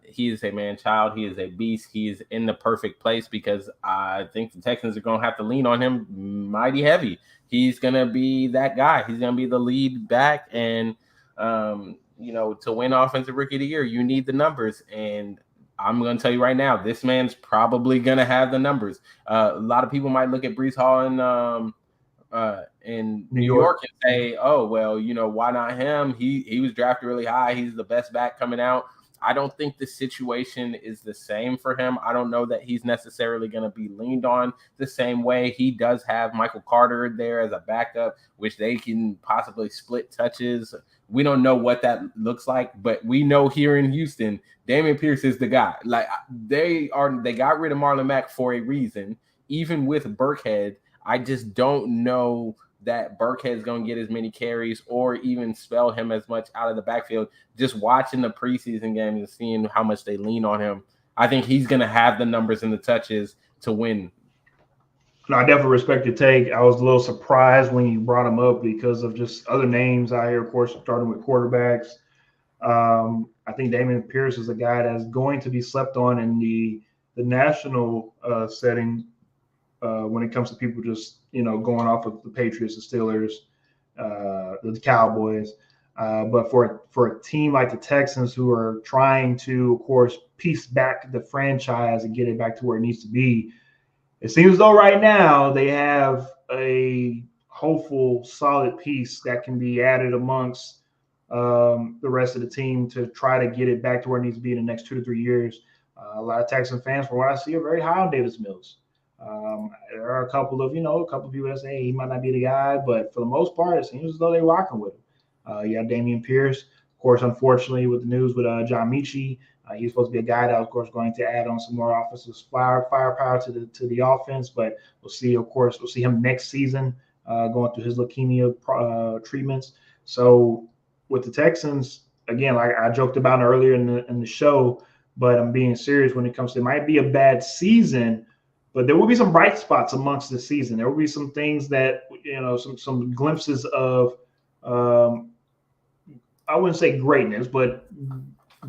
He is a man-child. He is a beast. He is in the perfect place because I think the Texans are going to have to lean on him mighty heavy. He's going to be that guy. He's going to be the lead back. And, to win Offensive Rookie of the Year, you need the numbers. And I'm going to tell you right now, this man's probably going to have the numbers. A lot of people might look at Breece Hall in New York and say, oh, well, why not him? He was drafted really high. He's the best back coming out. I don't think the situation is the same for him. I don't know that he's necessarily going to be leaned on the same way. He does have Michael Carter there as a backup, which they can possibly split touches. We don't know what that looks like, but we know here in Houston, Damian Pierce is the guy. Like they got rid of Marlon Mack for a reason. Even with Burkhead, I just don't know that Burkhead's going to get as many carries or even spell him as much out of the backfield. Just watching the preseason games and seeing how much they lean on him, I think he's going to have the numbers and the touches to win. No, I definitely respect your take. I was a little surprised when you brought him up because of just other names out here, of course, starting with quarterbacks. I think Damian Pierce is a guy that's going to be slept on in the national setting when it comes to people just, going off of the Patriots, the Steelers, the Cowboys. But for a team like the Texans who are trying to, of course, piece back the franchise and get it back to where it needs to be, it seems as though right now they have a hopeful, solid piece that can be added amongst the rest of the team to try to get it back to where it needs to be in the next 2 to 3 years. A lot of Texan fans, from what I see, are very high on Davis Mills. There are a couple of people that say, hey, he might not be the guy, but for the most part, it seems as though they're rocking with him. You have Damian Pierce, of course, unfortunately, with the news with John Mechie. He's supposed to be a guy that, of course, going to add on some more offensive firepower to the offense, but we'll see. Of course, we'll see him next season going through his leukemia treatments. So with the Texans, again, like I joked about earlier in the show, but I'm being serious when it comes to it might be a bad season, but there will be some bright spots amongst the season. There will be some things that, some glimpses of, I wouldn't say greatness, but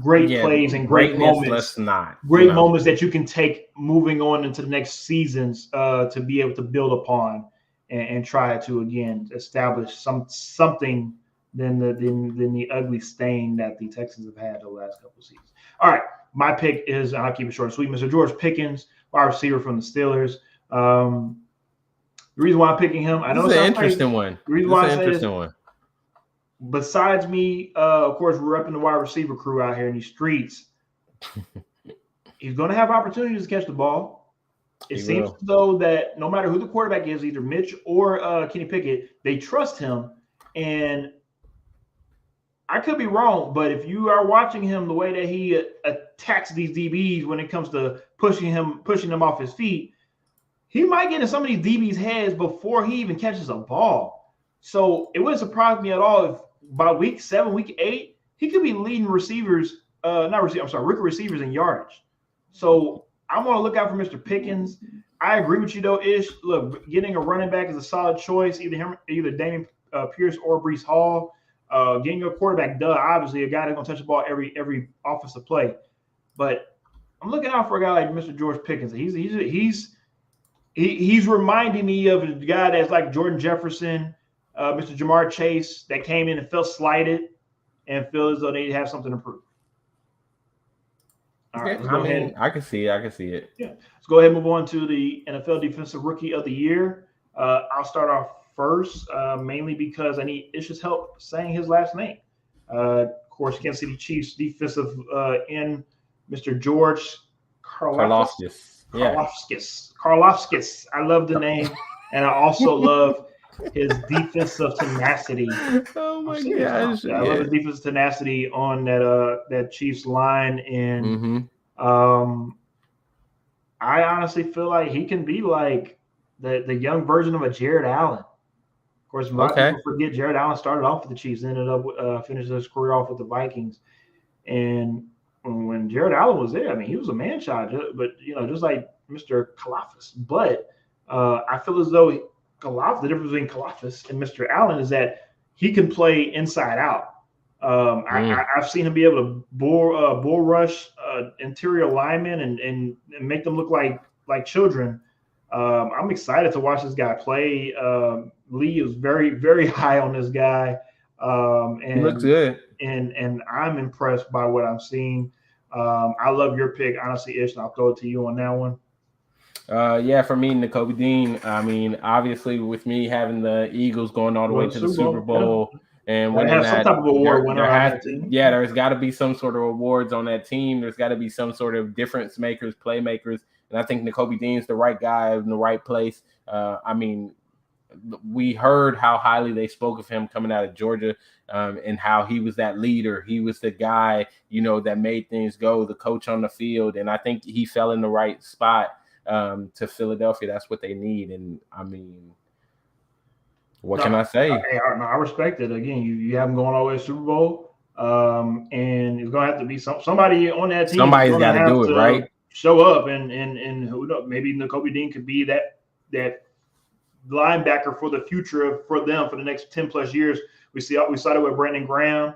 great plays and great moments. Moments that you can take moving on into the next seasons to be able to build upon and try to, again, establish something than the ugly stain that the Texans have had the last couple of seasons. All right, my pick is, I'll keep it short and sweet, Mr. George Pickens, wide receiver from the Steelers. The reason why I'm picking him, I know it's an interesting one. The reason why I say this, besides me, of course, we're up in the wide receiver crew out here in these streets. He's going to have opportunities to catch the ball. It seems as though that no matter who the quarterback is, either Mitch or Kenny Pickett, they trust him. And I could be wrong, but if you are watching him, the way that he attacks these DBs when it comes to pushing them off his feet, he might get in some of these DBs' heads before he even catches a ball. So it wouldn't surprise me at all if by week 7, week 8, he could be leading rookie receivers in yardage. So I'm going to look out for Mr. Pickens. I agree with you, though, Ish. Look, getting a running back is a solid choice, either Damian Pierce or Breece Hall. Getting your quarterback, obviously a guy that's going to touch the ball every offensive play. But I'm looking out for a guy like Mr. George Pickens. He's reminding me of a guy that's like Jordan Jefferson, Mr. Jamar Chase, that came in and felt slighted and feel as though they have something to prove. All right, I can see it. Yeah, let's go ahead and move on to the NFL Defensive Rookie of the Year. I'll start off first, mainly because I need Ish's help saying his last name. Of course, Kansas City Chiefs defensive end, Mr. George Karlaftis. Karlaftis. I love the name, and I also love his defensive tenacity. Oh my gosh! I love his defensive tenacity on that Chiefs line, and I honestly feel like he can be like the young version of a Jared Allen. Of course, a lot of people forget Jared Allen started off with the Chiefs, ended up finishing his career off with the Vikings, and when Jared Allen was there, I mean, he was a man child, but just like Mr. Karlaftis. But I feel as though the difference between Karlaftis and Mr. Allen is that he can play inside out. I've seen him be able to bull rush interior linemen and make them look like children. I'm excited to watch this guy play. Lee is very, very high on this guy. And he looks good. And I'm impressed by what I'm seeing. I love your pick, honestly, Ish, and I'll throw it to you on that one. Yeah, for me, Nakobe Dean. I mean, obviously, with me having the Eagles going all the way to the Super Bowl and winning have some type of award winner on that team. Yeah, there's got to be some sort of awards on that team. There's got to be some sort of difference makers, playmakers, and I think Nakobe Dean's the right guy in the right place. I mean, we heard how highly they spoke of him coming out of Georgia, and how he was that leader. He was the guy, that made things go, the coach on the field, and I think he fell in the right spot. To Philadelphia, that's what they need, and I mean, what can I say? I respect it. Again, you have them going all the way to Super Bowl, and it's gonna have to be somebody on that team. Somebody's got to do it, right? Show up, and who knows? Maybe Nakobe Dean could be that linebacker for the future for them for the next 10+ years. We saw that with Brandon Graham.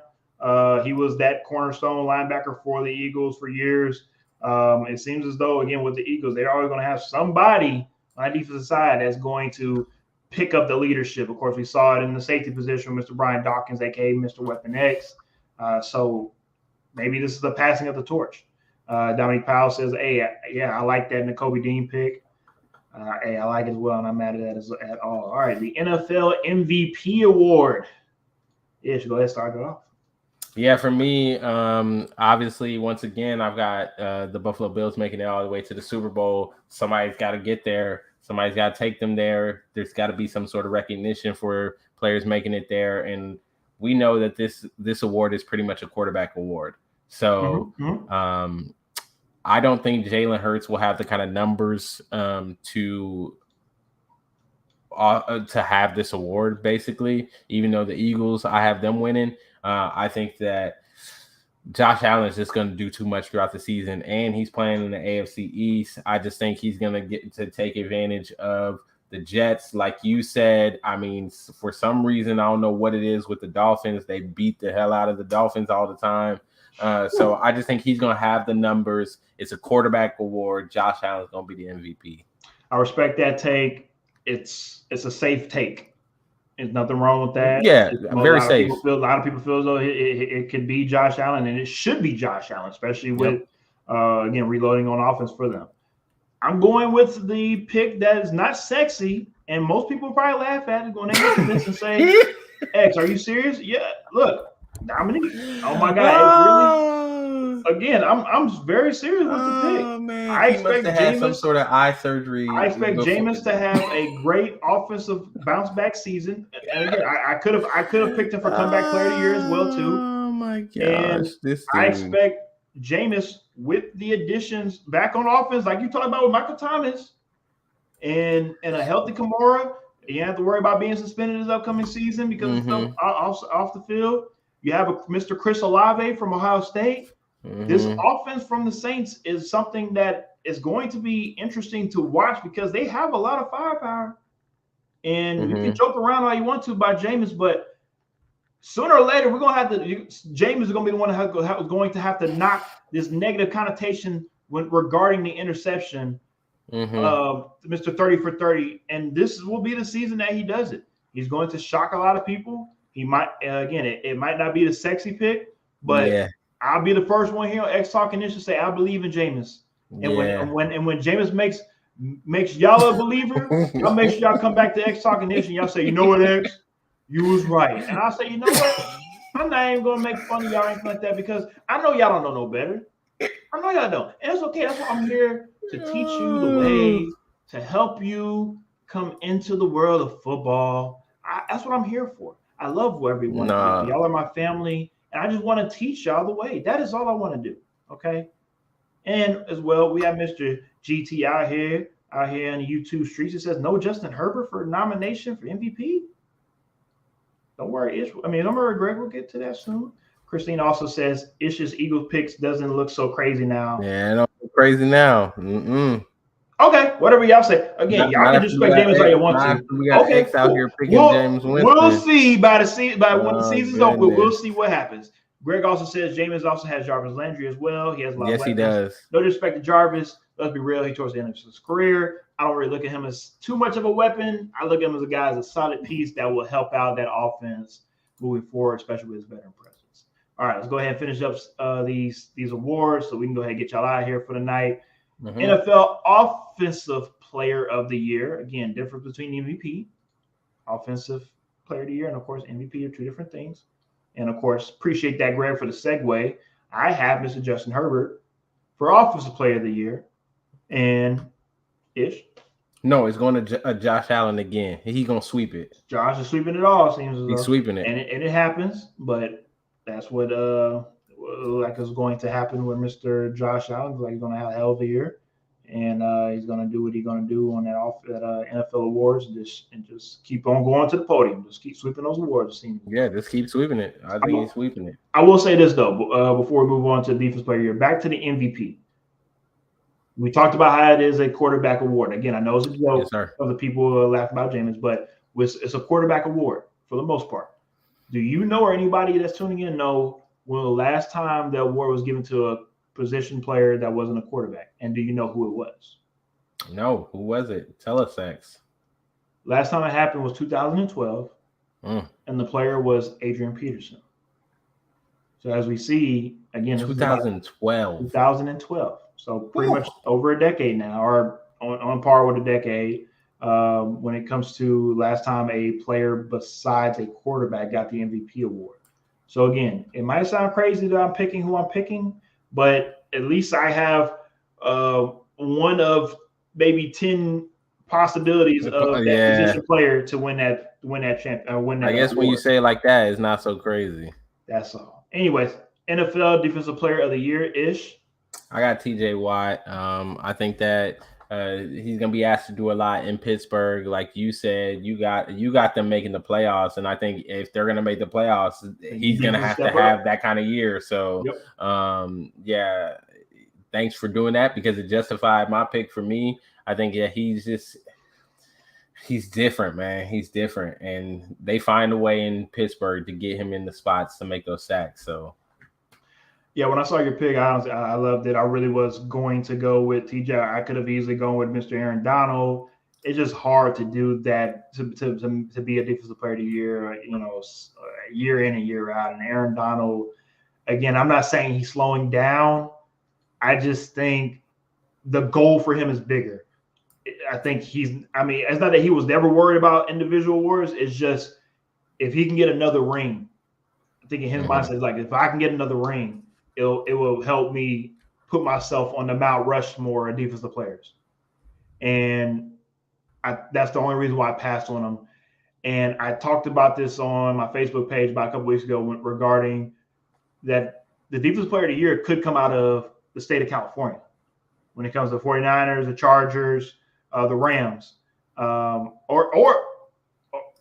He was that cornerstone linebacker for the Eagles for years. It seems as though, again, with the Eagles, they're always going to have somebody on the defensive side that's going to pick up the leadership. Of course, we saw it in the safety position with Mr. Brian Dawkins, aka Mr. Weapon X. So maybe this is the passing of the torch. Dominique Powell says, hey, I like that Nakobe Dean pick. Hey, I like it as well, and I'm mad at that at all. All right, the NFL MVP award. Ish, go ahead, start it off. Yeah, for me, obviously, once again, I've got the Buffalo Bills making it all the way to the Super Bowl. Somebody's got to get there. Somebody's got to take them there. There's got to be some sort of recognition for players making it there. And we know that this award is pretty much a quarterback award. So I don't think Jalen Hurts will have the kind of numbers to have this award, basically, even though the Eagles, I have them winning. I think that Josh Allen is just going to do too much throughout the season, and he's playing in the AFC East. I just think he's going to get to take advantage of the Jets. Like you said, I mean, for some reason, I don't know what it is with the Dolphins. They beat the hell out of the Dolphins all the time. So I just think he's going to have the numbers. It's a quarterback award. Josh Allen's going to be the MVP. I respect that take. It's a safe take. There's nothing wrong with that. Yeah, very safe. A lot of people feel as though it could be Josh Allen, and it should be Josh Allen, especially with, again, reloading on offense for them. I'm going with the pick that is not sexy, and most people probably laugh at it when they look at this and say, X, are you serious? Yeah, look, Dominique. Oh, my God. Again, I'm very serious with the pick. Oh, man. I expect Jameis some sort of eye surgery. I expect Jameis to have a great offensive bounce back season. And again, I could have picked him for comeback player of the year as well too. Oh my gosh! And I expect Jameis with the additions back on offense, like you talked about with Michael Thomas, and a healthy Kamara. You don't have to worry about being suspended this upcoming season because of stuff off the field. You have a Mr. Chris Olave from Ohio State. This offense from the Saints is something that is going to be interesting to watch because they have a lot of firepower. And you can joke around all you want to about Jameis, but sooner or later, we're going to have to – Jameis is going to be the one who's going to have to knock this negative connotation regarding the interception of Mr. 30 for 30. And this will be the season that he does it. He's going to shock a lot of people. He might – again, it might not be the sexy pick, but I'll be the first one here on XtalknIsh to say I believe in Jameis. And when Jameis makes y'all a believer, y'all make sure y'all come back to XtalknIsh and y'all say, you know what, X, you was right. And I'll say, you know what, I'm not even gonna make fun of y'all or anything like that because I know y'all don't know no better. I know y'all don't, and it's okay. That's why I'm here to teach you the way to help you come into the world of football. That's what I'm here for. I love everyone. Y'all are my family. And I just want to teach y'all the way. That is all I want to do. Okay. And as well, we have Mr. GT out here in the YouTube streets. It says no Justin Herbert for nomination for MVP. Don't worry, Ish. Don't worry, Greg. We'll get to that soon. Christine also says Ish's Eagles picks doesn't look so crazy now. Yeah, it don't look crazy now. Okay, whatever y'all say. Again, y'all can disrespect James all you want to. We got X out here picking James Winston. We'll see by when the season's over. We'll see what happens. Greg also says Jameis also has Jarvis Landry as well. He has a lot of weapons. He does. No disrespect to Jarvis. Let's be real. He towards the end of his career. I don't really look at him as too much of a weapon. I look at him as a guy as a solid piece that will help out that offense moving forward, especially with his veteran presence. All right, let's go ahead and finish up these awards so we can go ahead and get y'all out of here for the night. Mm-hmm. NFL Offensive Player of the Year. Again, difference between MVP, Offensive Player of the Year, and of course MVP are two different things. And of course, appreciate that, Greg, for the segue. I have Mr. Justin Herbert for Offensive Player of the Year, and Ish. No, it's going to Josh Allen again. He's going to sweep it. Josh is sweeping it all, seems as though. He's sweeping it. And it happens, but that's what like is going to happen with Mr. Josh Allen. Like he's going to have a hell of a year, and he's going to do what he's going to do on that NFL awards, and just keep on going to the podium. Just keep sweeping those awards. Yeah, just keep sweeping it. I think he's sweeping it. I will say this though, before we move on to the Defense Player of the Year, back to the MVP. We talked about how it is a quarterback award. Again, I know it's a joke of the people who laugh about Jameis, but it's a quarterback award for the most part. Do you know, or anybody that's tuning in know, when the last time the award was given to a position player that wasn't a quarterback? And do you know who it was? No, who was it? Tell us, X. Last time it happened was 2012, and the player was Adrian Peterson. So as we see, again, 2012. 2012. So pretty much over a decade now, or on par with a decade, when it comes to last time a player besides a quarterback got the MVP award. So again, it might sound crazy that I'm picking who I'm picking, but at least I have one of maybe 10 possibilities of that position player to win that I guess award. When you say it like that, it's not so crazy. That's all. Anyways, NFL Defensive Player of the Year Ish. I got TJ Watt. I think that he's gonna be asked to do a lot in Pittsburgh. Like you said, you got them making the playoffs, and I think if they're gonna make the playoffs, he's gonna have to have that kind of year. So, yeah, thanks for doing that because it justified my pick for me. I think he's different, man. He's different, and they find a way in Pittsburgh to get him in the spots to make those sacks. So. Yeah, when I saw your pick, I loved it. I really was going to go with TJ. I could have easily gone with Mr. Aaron Donald. It's just hard to do that to be a defensive player of the year, year in and year out. And Aaron Donald, again, I'm not saying he's slowing down. I just think the goal for him is bigger. I think it's not that he was never worried about individual awards. It's just if he can get another ring, I think in his mindset is like, if I can get another ring, it will help me put myself on the Mount Rushmore of defensive players. And that's the only reason why I passed on him. And I talked about this on my Facebook page about a couple weeks ago regarding that the defensive player of the year could come out of the state of California when it comes to the 49ers, the Chargers, the Rams, my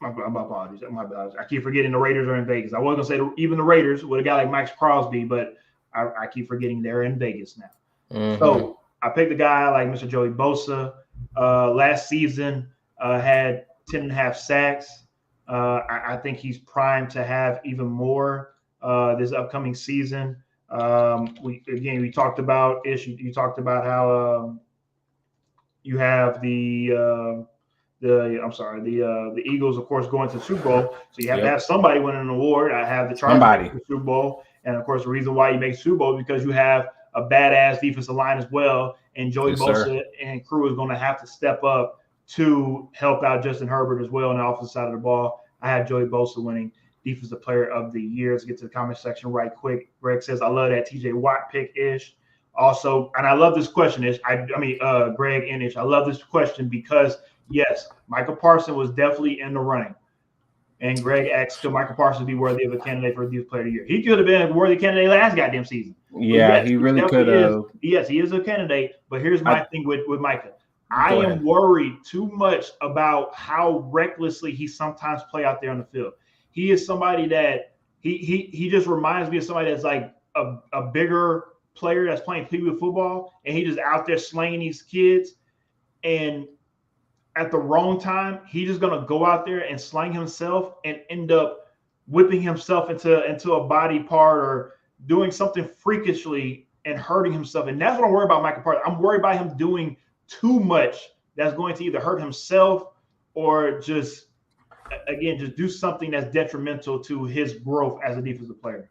apologies. My apologies. I keep forgetting the Raiders are in Vegas. I was going to say even the Raiders with a guy like Max Crosby, but I keep forgetting they're in Vegas now. Mm-hmm. So I picked a guy like Mr. Joey Bosa. Last season had 10.5 sacks. I think he's primed to have even more this upcoming season. We talked about Ish. You talked about how you have the Eagles, of course, going to the Super Bowl. So you have to have somebody winning an award. I have the Chargers in the Super Bowl. And, of course, the reason why you make Super Bowl is because you have a badass defensive line as well. And Joey Bosa and crew is going to have to step up to help out Justin Herbert as well on the offensive side of the ball. I have Joey Bosa winning Defensive Player of the Year. Let's get to the comment section right quick. Greg says, I love that TJ Watt pick, Ish. Also, and I love this question, Ish. Greg and Ish. I love this question because, yes, Michael Parsons was definitely in the running. And Greg asked, could Michael Parsons be worthy of a candidate for Defensive Player of the Year? He could have been a worthy candidate last goddamn season. Yeah, yes, he really could have. Yes, he is a candidate. But here's my thing with Micah. I am worried too much about how recklessly he sometimes play out there on the field. He is somebody that he just reminds me of somebody that's like a bigger player that's playing Pee Wee football, and he just out there slaying these kids. And at the wrong time, he's just gonna go out there and slang himself and end up whipping himself into a body part or doing something freakishly and hurting himself. And that's what I'm worried about Michael Parsons. I'm worried about him doing too much that's going to either hurt himself or just do something that's detrimental to his growth as a defensive player.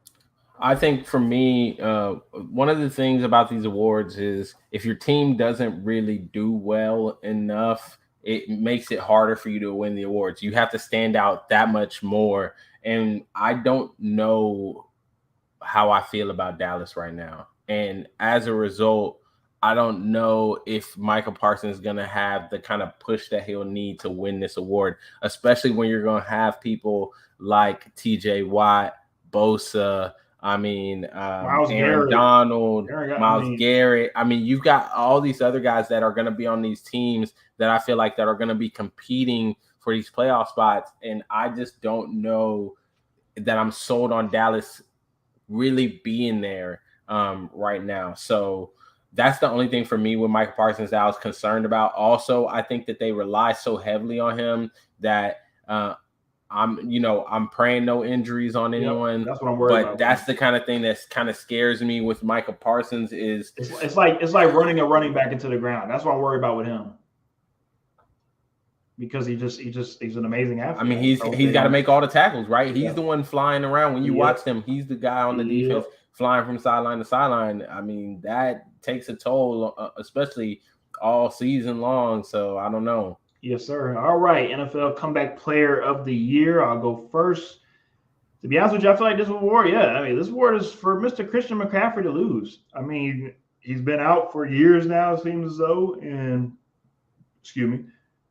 I think for me, one of the things about these awards is if your team doesn't really do well enough, it makes it harder for you to win the awards. You have to stand out that much more. And I don't know how I feel about Dallas right now. And as a result, I don't know if Michael Parsons is going to have the kind of push that he'll need to win this award, especially when you're going to have people like TJ Watt, Bosa, Miles Aaron Garrett, Donald, I Miles mean, Garrett. I mean, you've got all these other guys that are going to be on these teams that I feel like that are going to be competing for these playoff spots. And I just don't know that I'm sold on Dallas really being there right now. So that's the only thing for me with Michael Parsons that I was concerned about. Also, I think that they rely so heavily on him that I'm praying no injuries on anyone. That's what I'm worried about. But that's the kind of thing that's kind of scares me with Michael Parsons is it's like running a running back into the ground. That's what I'm worried about with him. Because he's an amazing athlete. I mean, he's got to make all the tackles, right? He's the one flying around. When you watch him, he's the guy on the defense flying from sideline to sideline. I mean, that takes a toll, especially all season long. So I don't know. Yes, sir. All right, NFL Comeback Player of the Year. I'll go first. To be honest with you, I feel like this award, this award is for Mr. Christian McCaffrey to lose. I mean, he's been out for years now, it seems as though, and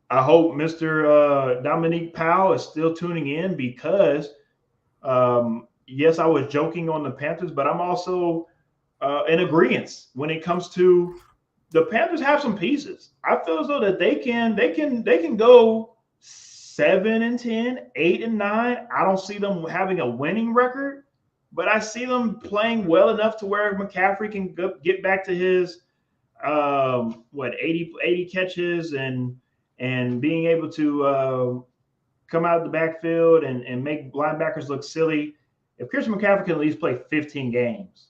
I hope Mr. Dominique Powell is still tuning in because, yes, I was joking on the Panthers, but I'm also in agreement when it comes to the Panthers have some pieces. I feel as though that they can go 7-10, 8-9. I don't see them having a winning record, but I see them playing well enough to where McCaffrey can get back to his 80 catches and being able to come out of the backfield and make linebackers look silly. If Christian McCaffrey can at least play 15 games,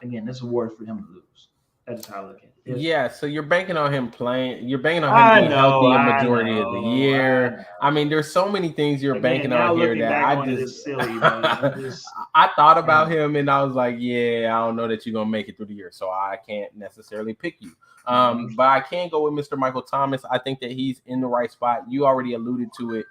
again, this award is for him to lose. That's how I look at it. Yeah, so you're banking on him playing. You're banking on him being healthy a majority of the year. I mean, there's so many things you're banking on here that I just silly. I thought about him and I was like, yeah, I don't know that you're gonna make it through the year, so I can't necessarily pick you. But I can go with Mr. Michael Thomas. I think that he's in the right spot. You already alluded to it.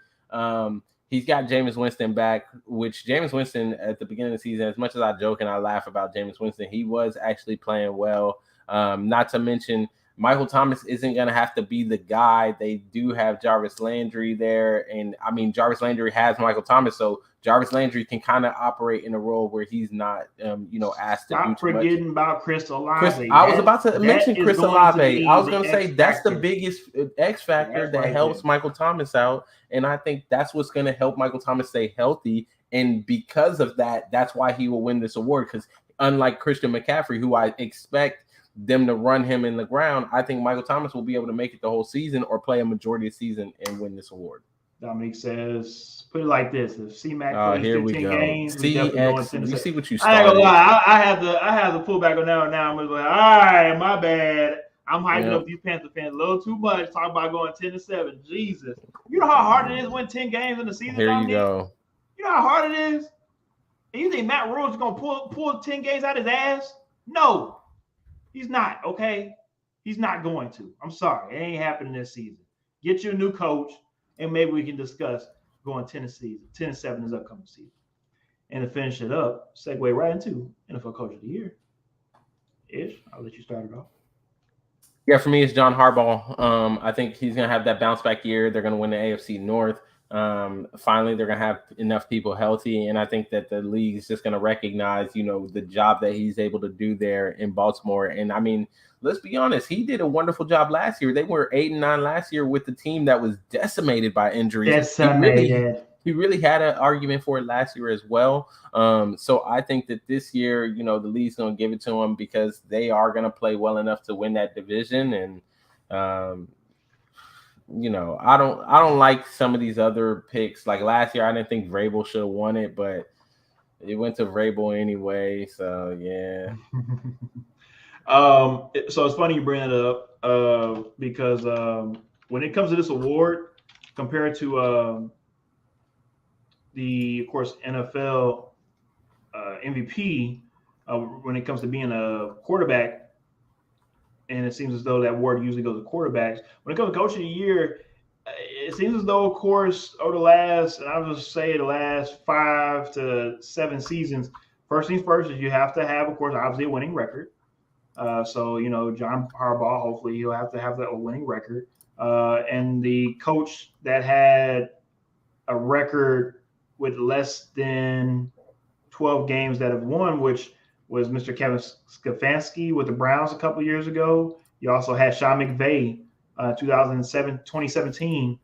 He's got Jameis Winston back, which Jameis Winston at the beginning of the season, as much as I joke and I laugh about Jameis Winston, he was actually playing well. Not to mention Michael Thomas isn't going to have to be the guy. They do have Jarvis Landry there. And I mean, Jarvis Landry has Michael Thomas. So Jarvis Landry can kind of operate in a role where he's not, asked to do too much. Stop forgetting about Chris Olave. I was about to mention Chris Olave. I was going to say that's the biggest X factor that helps Michael Thomas out. And I think that's what's going to help Michael Thomas stay healthy. And because of that, that's why he will win this award. Because unlike Christian McCaffrey, who I expect them to run him in the ground, I think Michael Thomas will be able to make it the whole season or play a majority of the season and win this award. Dominique says, put it like this: if C-Mac plays 15 games, you see what you started. I ain't gonna lie, I have the pullback on now. I'm like, all right, my bad. I'm hyping up these Panther fans a little too much. Talking about going 10-7. Jesus, you know how hard it is to win 10 games in the season. Here you go. You know how hard it is. And you think Matt Rule's gonna pull 10 games out his ass? No. He's not, okay? He's not going to. I'm sorry. It ain't happening this season. Get you a new coach, and maybe we can discuss going 10-7 this upcoming season. And to finish it up, segue right into NFL Coach of the Year. Ish, I'll let you start it off. Yeah, for me, it's John Harbaugh. I think he's going to have that bounce back year. They're going to win the AFC North. Finally, they're going to have enough people healthy. And I think that the league is just going to recognize, the job that he's able to do there in Baltimore. And I mean, let's be honest, he did a wonderful job last year. They were 8-9 last year with the team that was decimated by injuries. He really had an argument for it last year as well. So I think that this year, the league's going to give it to him because they are going to play well enough to win that division. And, I don't like some of these other picks. Like last year, I didn't think Vrabel should have won it, but it went to Vrabel anyway. So, yeah. So it's funny you bring it up because when it comes to this award, compared to of course, NFL MVP when it comes to being a quarterback, and it seems as though that award usually goes to quarterbacks. When it comes to Coach of the Year, it seems as though, of course, over the last, and I'll just say the last 5 to 7 seasons, first things first is you have to have, of course, obviously a winning record. So, John Harbaugh, hopefully he'll have to have that winning record. And the coach that had a record with less than 12 games that have won, which was Mr. Kevin Stefanski with the Browns a couple years ago. You also had Sean McVay, 2017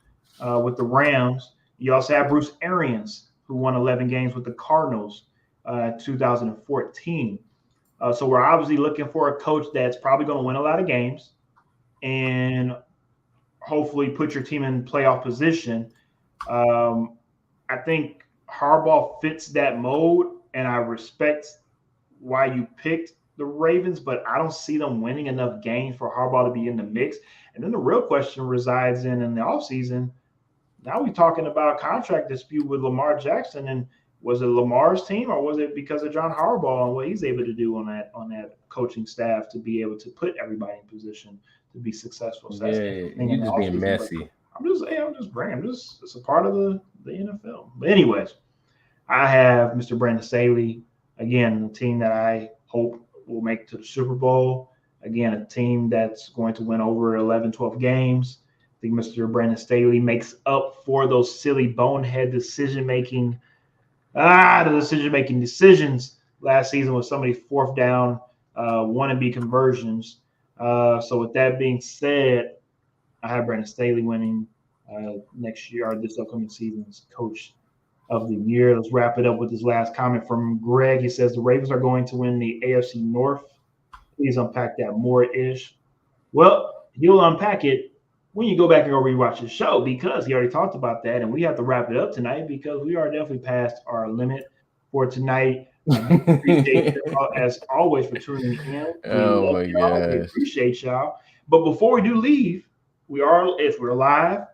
with the Rams. You also have Bruce Arians, who won 11 games with the Cardinals 2014. So we're obviously looking for a coach that's probably going to win a lot of games and hopefully put your team in playoff position. I think Harbaugh fits that mode, and I respect why you picked the Ravens, but I don't see them winning enough games for Harbaugh to be in the mix. And then the real question resides in the offseason. Now we're talking about contract dispute with Lamar Jackson, and was it Lamar's team or was it because of John Harbaugh and what he's able to do on that coaching staff to be able to put everybody in position to be successful? So you're just being messy. It's a part of the NFL. But anyways, I have Mr. Brandon Staley, again, the team that I hope will make it to the Super Bowl. Again, a team that's going to win over 11, 12 games. I think Mr. Brandon Staley makes up for those silly bonehead decisions last season with some of these fourth down wannabe conversions. So with that being said, I have Brandon Staley winning next year or this upcoming season's Coach of the Year. Let's wrap it up with this last comment from Greg. He says the Ravens are going to win the AFC North. Please unpack that more-ish. Well, he'll unpack it when you go back and go rewatch the show, because he already talked about that, and we have to wrap it up tonight because we are definitely past our limit for tonight. Appreciate you as always for tuning in. Oh my gosh. We appreciate y'all. But before we do leave, if we're live,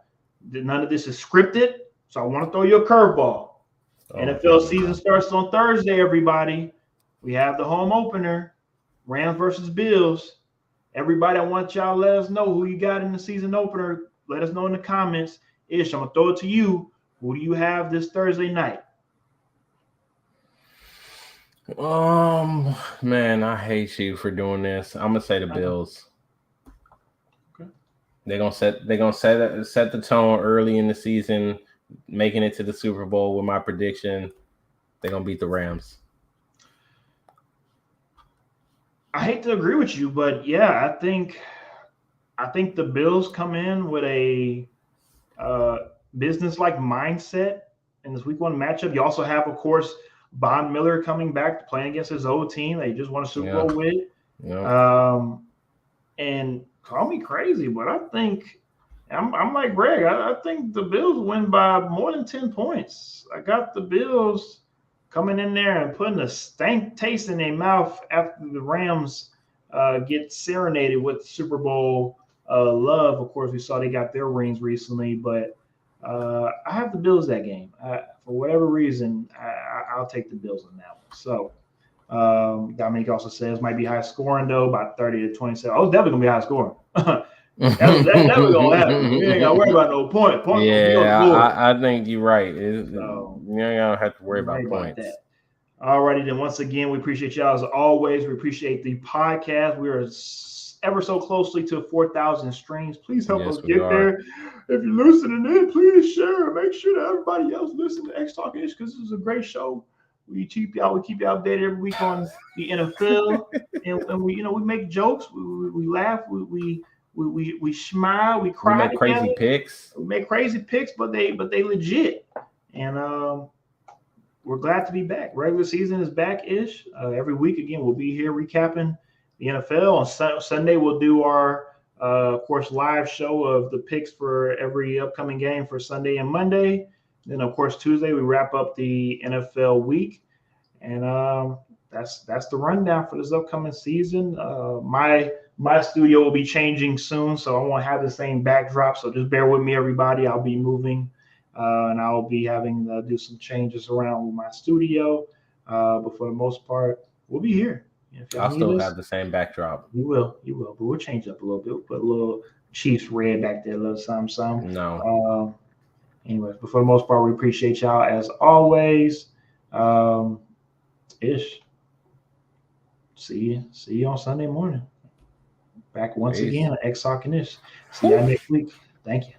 none of this is scripted. So I want to throw you a curveball. NFL season starts on Thursday, everybody. We have the home opener, Rams versus Bills. Everybody, I want y'all to let us know who you got in the season opener. Let us know in the comments. Ish, I'm going to throw it to you. Who do you have this Thursday night? Man, I hate you for doing this. I'm going to say the Bills. Okay. They're gonna set the tone early in the season, making it to the Super Bowl with my prediction. They're gonna beat the Rams. I hate to agree with you, but yeah, I think the Bills come in with a business-like mindset in this Week 1 matchup. You also have, of course, Von Miller coming back playing against his old team that he just won a Super Bowl with. Yeah. And call me crazy, but I think I'm like Greg. I think the Bills win by more than 10 points. I got the Bills coming in there and putting a stank taste in their mouth after the Rams get serenaded with Super Bowl love. Of course, we saw they got their rings recently, but I have the Bills that game. For whatever reason, I'll take the Bills on that one. So Dominique also says might be high scoring though, about 30 to 27. Oh, it's definitely gonna be high scoring. That's definitely gonna happen. We ain't gotta worry about no point. I think you're right. You ain't gonna have to worry about points. Alrighty, then once again, we appreciate y'all as always. We appreciate the podcast. We are ever so closely to 4,000 streams. Please help us get there. If you're listening in, please share. Make sure that everybody else listen to XtalknIsh because this is a great show. We keep you updated every week on the NFL, and we make jokes, we laugh, we smile, we cry. We make crazy picks. We make crazy picks, but they legit. And we're glad to be back. Regular season is back-ish. Every week again, we'll be here recapping the NFL. On Sunday, we'll do our of course live show of the picks for every upcoming game for Sunday and Monday. Then, of course, Tuesday, we wrap up the NFL week. And that's the rundown for this upcoming season. My studio will be changing soon, so I won't have the same backdrop. So just bear with me, everybody. I'll be moving, and I'll be having to do some changes around with my studio. But for the most part, we'll be here. If y'all I'll need still us, have the same backdrop. you will. But we'll change up a little bit. We'll put a little Chiefs red back there, a little something. No. Anyways, but for the most part, we appreciate y'all as always. Ish. See you on Sunday morning. Back once again at XtalknIsh. See y'all next week. Thank you.